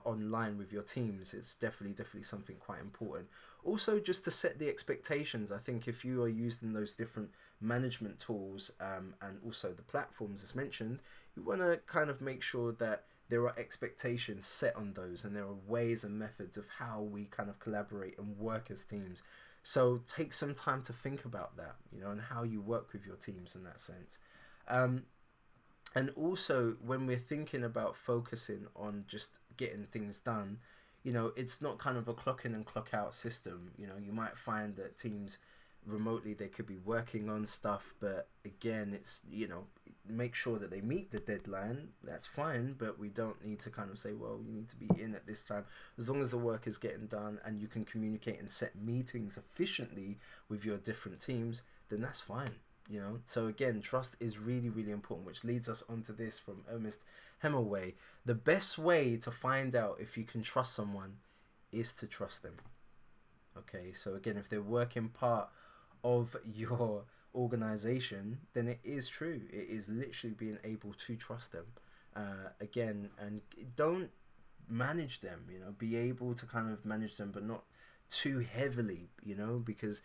online with your teams. It's definitely something quite important. Also, just to set the expectations. I think if you are using those different management tools, and also the platforms as mentioned, you want to kind of make sure that there are expectations set on those, and there are ways and methods of how we kind of collaborate and work as teams. So take some time to think about that, and how you work with your teams in that sense. And also, when we're thinking about focusing on just getting things done, it's not kind of a clock in and clock out system. You might find that teams remotely, they could be working on stuff, but again, it's, make sure that they meet the deadline. That's fine, but we don't need to kind of say, well, you need to be in at this time. As long as the work is getting done and you can communicate and set meetings efficiently with your different teams, then that's fine. So again, trust is really, really important, which leads us onto this from Ernest Hemingway. The best way to find out if you can trust someone is to trust them. Okay, so again, if they're working part of your organization, then it is true. It is literally being able to trust them. Again, and don't manage them, be able to kind of manage them, but not too heavily, because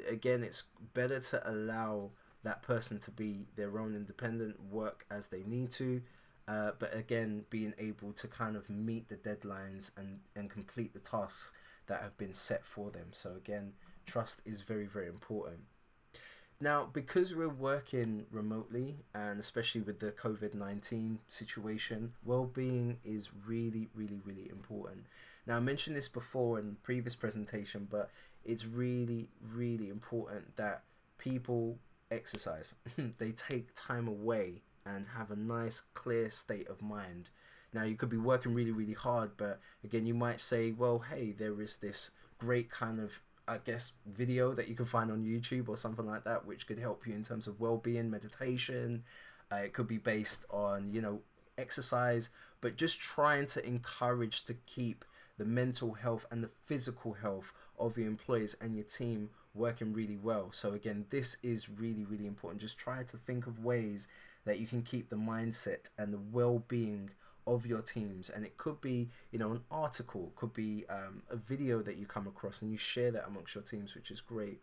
again, it's better to allow that person to be their own independent, work as they need to, but again, being able to kind of meet the deadlines and complete the tasks that have been set for them. So again, trust is very, very important. Now, because we're working remotely, and especially with the COVID-19 situation, well-being is really, really, really important. Now, I mentioned this before in the previous presentation, but it's really, really important that people exercise. They take time away and have a nice, clear state of mind. Now, you could be working really, really hard, but again, you might say, well, hey, there is this great kind of, I guess, video that you can find on YouTube or something like that, which could help you in terms of well-being, meditation. It could be based on, exercise, but just trying to encourage to keep the mental health and the physical health of your employees and your team working really well. So again, this is really, really important. Just try to think of ways that you can keep the mindset and the well-being of your teams. And it could be, an article, could be a video that you come across and you share that amongst your teams, which is great.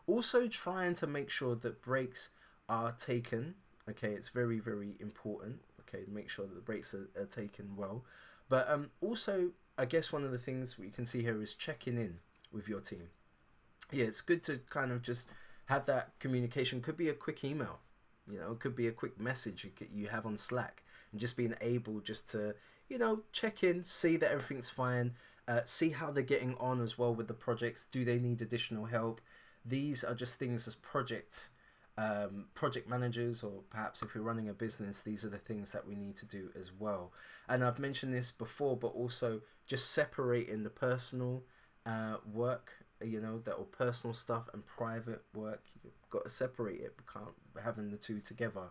Also, trying to make sure that breaks are taken. Okay, it's very, very important. Okay, to make sure that the breaks are taken well. But also, I guess one of the things we can see here is checking in with your team. Yeah, it's good to kind of just have that communication. Could be a quick email, it could be a quick message you have on Slack, and just being able just to, check in, see that everything's fine, see how they're getting on as well with the projects. Do they need additional help? These are just things as project managers, or perhaps if you're running a business, these are the things that we need to do as well. And I've mentioned this before, but also just separating the personal work, that or personal stuff and private work. You've got to separate it. We can't having the two together.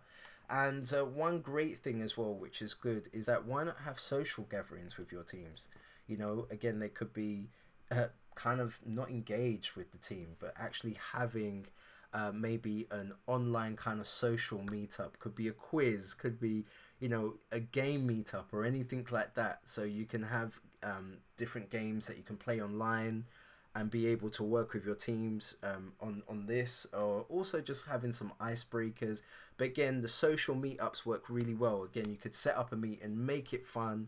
And one great thing as well, which is good, is that why not have social gatherings with your teams? You know, again, they could be kind of not engaged with the team, but actually having maybe an online kind of social meetup. Could be a quiz, could be, you know, a game meetup or anything like that. So you can have different games that you can play online and be able to work with your teams on this, or also just having some icebreakers. But again, the social meetups work really well. Again, you could set up a meet and make it fun,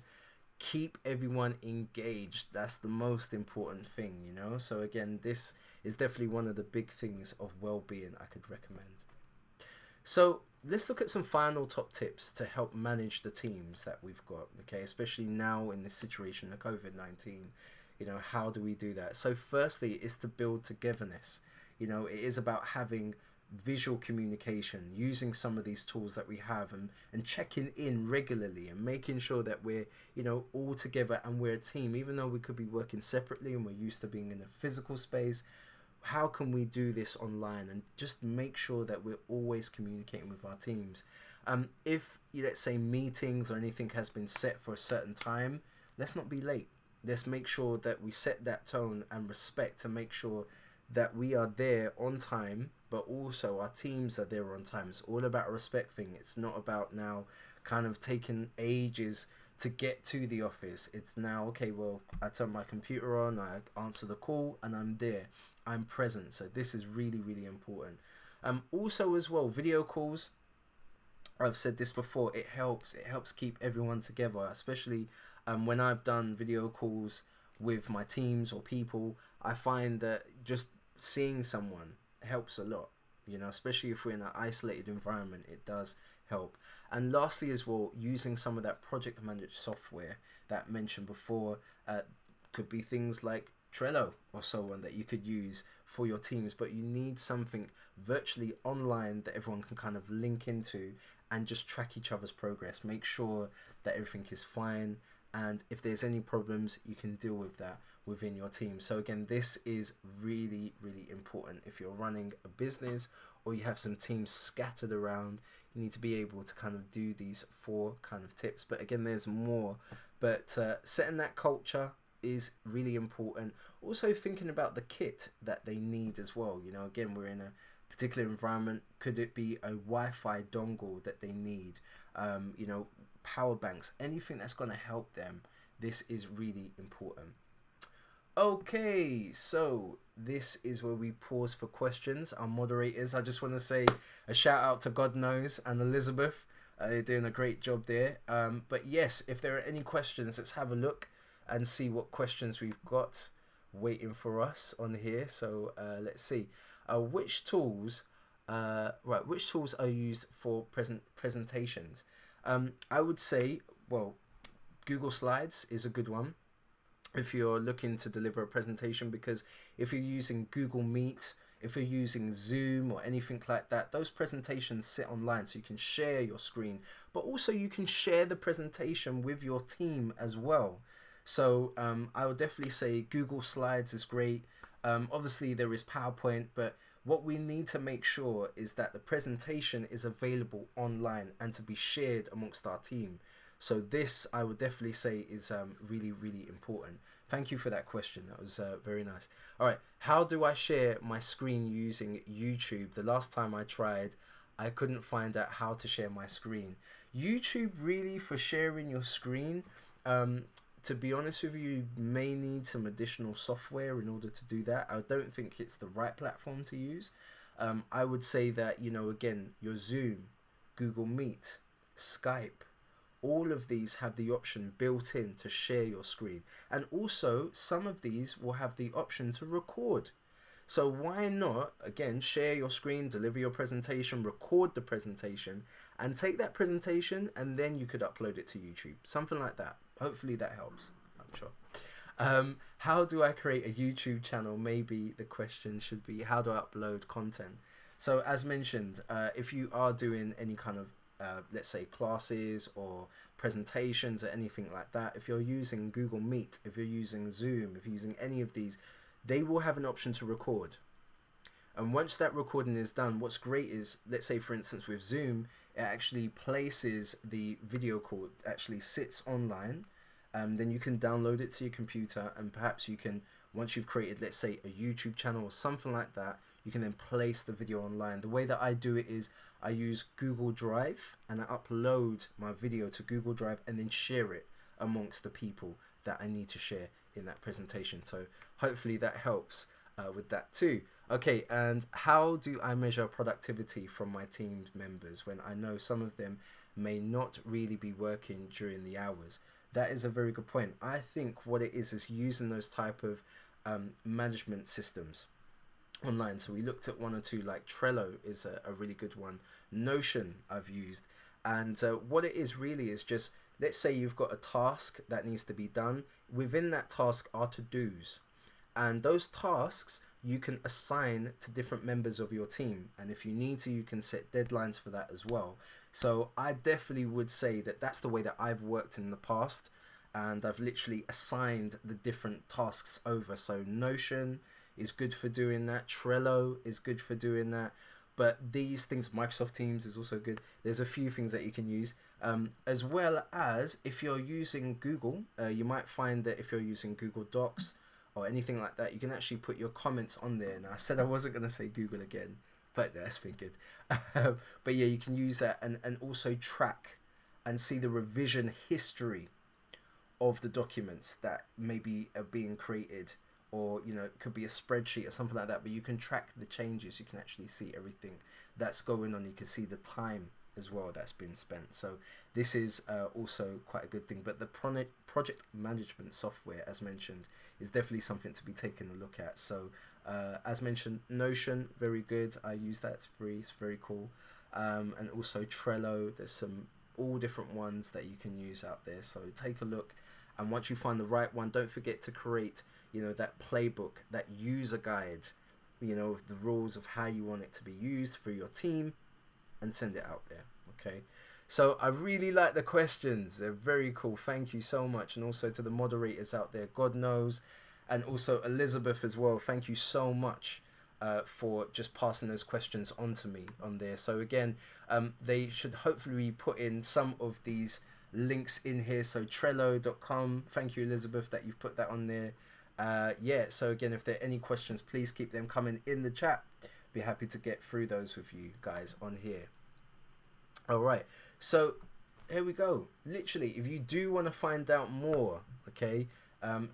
keep everyone engaged. That's the most important thing, you know. So again, this is definitely one of the big things of well-being I could recommend. So let's look at some final top tips to help manage the teams that we've got, okay, especially now in this situation of COVID-19. You know, how do we do that? So firstly is to build togetherness. You know, it is about having visual communication, using some of these tools that we have, and checking in regularly and making sure that we're, you know, all together and we're a team, even though we could be working separately and we're used to being in a physical space. How can we do this online and just make sure that we're always communicating with our teams? If, let's say, meetings or anything has been set for a certain time, let's not be late. Let's make sure that we set that tone and respect to make sure that we are there on time, but also our teams are there on time. It's all about a respect thing. It's not about now kind of taking ages to get to the office. It's now, okay, well, I turn my computer on, I answer the call, and I'm there. I'm present. So this is really, really important. Also as well, video calls. I've said this before, it helps keep everyone together, especially when I've done video calls with my teams or people. I find that just seeing someone helps a lot, you know, especially if we're in an isolated environment. It does help. And lastly as well, using some of that project managed software that I mentioned before, could be things like Trello or so on that you could use for your teams, but you need something virtually online that everyone can kind of link into and just track each other's progress, make sure that everything is fine, and if there's any problems, you can deal with that within your team. So again, this is really, really important. If you're running a business or you have some teams scattered around, you need to be able to kind of do these 4 kind of tips. But again, there's more, but setting that culture is really important. Also thinking about the kit that they need as well. You know, again, we're in a particular environment. Could it be a Wi-Fi dongle that they need? You know, power banks, anything that's going to help them. This is really important. Okay, so this is where we pause for questions. Our moderators, I just want to say a shout out to God Knows and Elizabeth. They're doing a great job there. But yes, if there are any questions, let's have a look and see what questions we've got waiting for us on here. So let's see. Which tools are used for presentations? I would say, well, Google Slides is a good one if you're looking to deliver a presentation, because if you're using Google Meet, if you're using Zoom or anything like that, those presentations sit online, so you can share your screen, but also you can share the presentation with your team as well. So I would definitely say Google Slides is great. Obviously there is PowerPoint, but what we need to make sure is that the presentation is available online and to be shared amongst our team. So this, I would definitely say, is really, really important. Thank you for that question. That was very nice. All right, how do I share my screen using YouTube? The last time I tried, I couldn't find out how to share my screen. YouTube, really, for sharing your screen, to be honest with you may need some additional software in order to do that. I don't think it's the right platform to use. I would say that, you know, again, your Zoom, Google Meet, Skype, all of these have the option built in to share your screen. And also, some of these will have the option to record. So why not, again, share your screen, deliver your presentation, record the presentation, and take that presentation, and then you could upload it to YouTube. Something like that. Hopefully that helps, I'm sure. How do I create a YouTube channel? Maybe the question should be, how do I upload content? So as mentioned, if you are doing any kind of, let's say, classes or presentations or anything like that, if you're using Google Meet, if you're using Zoom, if you're using any of these, they will have an option to record. And once that recording is done, what's great is, let's say for instance with Zoom, it actually places the video call, it actually sits online. Then you can download it to your computer, and perhaps you can, once you've created, let's say, a YouTube channel or something like that, you can then place the video online. The way that I do it is I use Google Drive, and I upload my video to Google Drive and then share it amongst the people that I need to share in that presentation. So hopefully that helps with that too. Okay, and how do I measure productivity from my team members when I know some of them may not really be working during the hours? That is a very good point. I think what it is using those type of management systems online. So we looked at one or two, like Trello is a really good one. Notion I've used. And what it is really is just, let's say you've got a task that needs to be done. Within that task are to-dos. And those tasks you can assign to different members of your team. And if you need to, you can set deadlines for that as well. So I definitely would say that that's the way that I've worked in the past. And I've literally assigned the different tasks over. So Notion is good for doing that. Trello is good for doing that. But these things, Microsoft Teams is also good. There's a few things that you can use. As well as if you're using Google, you might find that if you're using Google Docs or anything like that, you can actually put your comments on there. Now, I said I wasn't going to say Google again, but that's been good. But yeah, you can use that and also track and see the revision history of the documents that maybe are being created, or it could be a spreadsheet or something like that, but you can track the changes. You can actually see everything that's going on. You can see the time as well that's been spent. So this is also quite a good thing. But the project management software, as mentioned, is definitely something to be taken a look at. So as mentioned, Notion, very good. I use that. It's free. It's very cool. And also Trello. There's some all different ones that you can use out there. So take a look. And once you find the right one, don't forget to create, that playbook, that user guide, of the rules of how you want it to be used for your team, and send it out there. Okay. So I really like the questions. They're very cool. Thank you so much. And also to the moderators out there, God knows. And also Elizabeth as well. Thank you so much for just passing those questions on to me on there. So again, they should hopefully put in some of these links in here. So Trello.com. Thank you, Elizabeth, that you've put that on there. Yeah, so again, if there are any questions, please keep them coming in the chat. Be happy to get through those with you guys on here. All right, so here we go. Literally, if you do want to find out more, okay,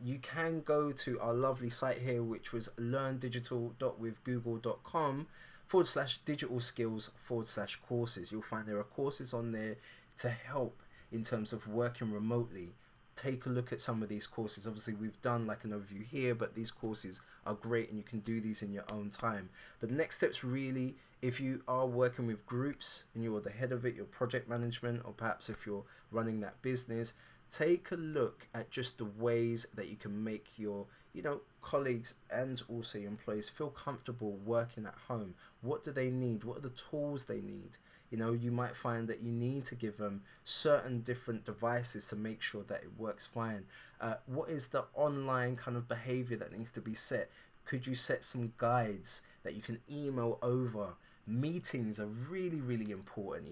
you can go to our lovely site here, which was learndigital.withgoogle.com/digital skills/courses. You'll find there are courses on there to help in terms of working remotely. Take a look at some of these courses. Obviously, we've done like an overview here, but these courses are great and you can do these in your own time. But the next steps really, if you are working with groups and you're the head of it, your project management, or perhaps if you're running that business, take a look at just the ways that you can make your colleagues and also your employees feel comfortable working at home. What do they need? What are the tools they need? You might find that you need to give them certain different devices to make sure that it works fine. What is the online kind of behavior that needs to be set? Could you set some guides that you can email over? Meetings are really, really important,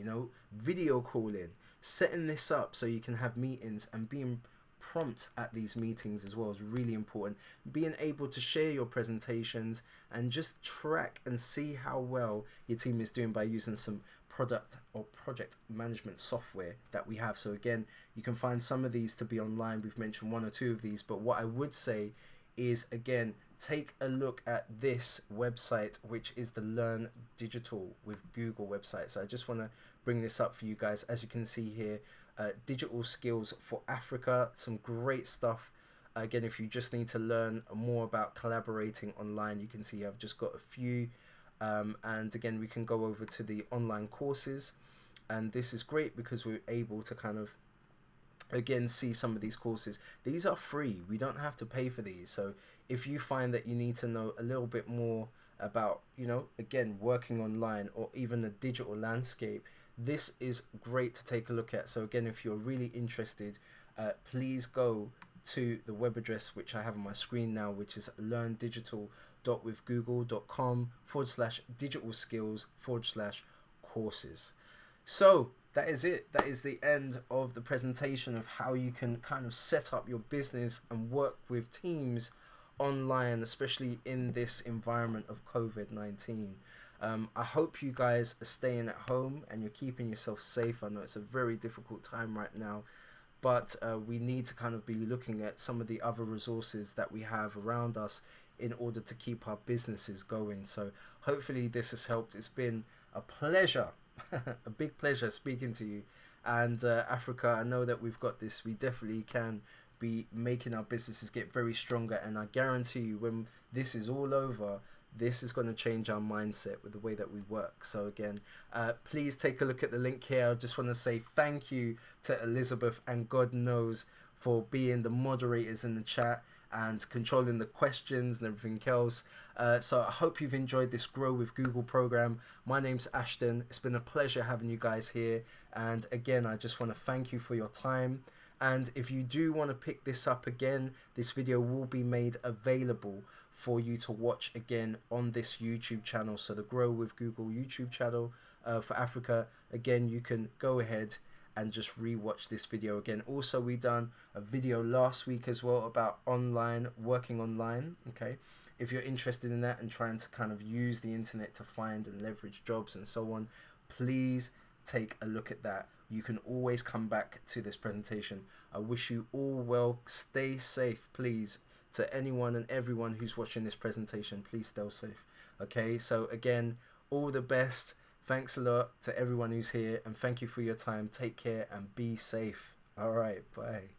video calling, setting this up so you can have meetings and being prompt at these meetings as well is really important. Being able to share your presentations and just track and see how well your team is doing by using some product or project management software that we have. So again, you can find some of these to be online. We've mentioned one or two of these, but what I would say is, again, take a look at this website, which is the Learn Digital with Google website. So I just want to bring this up for you guys. As you can see here, digital skills for Africa, some great stuff. Again, if you just need to learn more about collaborating online, you can see I've just got a few. And again, we can go over to the online courses, and this is great because we're able to kind of again see some of these courses. These are free. We don't have to pay for these. So if you find that you need to know a little bit more about, again, working online or even a digital landscape, this is great to take a look at. So again, if you're really interested, please go to the web address which I have on my screen now, which is www.withgoogle.com/digital skills/courses. So that is it. That is the end of the presentation of how you can kind of set up your business and work with teams online, especially in this environment of COVID-19. I hope you guys are staying at home and you're keeping yourself safe. I know it's a very difficult time right now, but we need to kind of be looking at some of the other resources that we have around us in order to keep our businesses going. So hopefully this has helped. It's been a pleasure, a big pleasure speaking to you. And Africa, I know that we've got this. We definitely can be making our businesses get very stronger. And I guarantee you, when this is all over, this is going to change our mindset with the way that we work. So again, please take a look at the link here. I just want to say thank you to Elizabeth and God knows for being the moderators in the chat and controlling the questions and everything else. So I hope you've enjoyed this Grow with Google program. My name's Ashton. It's been a pleasure having you guys here. And again, I just want to thank you for your time. And if you do want to pick this up again, this video will be made available for you to watch again on this YouTube channel. So the Grow with Google YouTube channel for Africa. Again, you can go ahead and just rewatch this video again. Also, we done a video last week as well about working online. Okay, if you're interested in that and trying to kind of use the internet to find and leverage jobs and so on, please take a look at that. You can always come back to this presentation. I wish you all well. Stay safe, please. To anyone and everyone who's watching this presentation, please stay safe. Okay, so again, all the best. Thanks a lot to everyone who's here, and thank you for your time. Take care and be safe. All right, bye.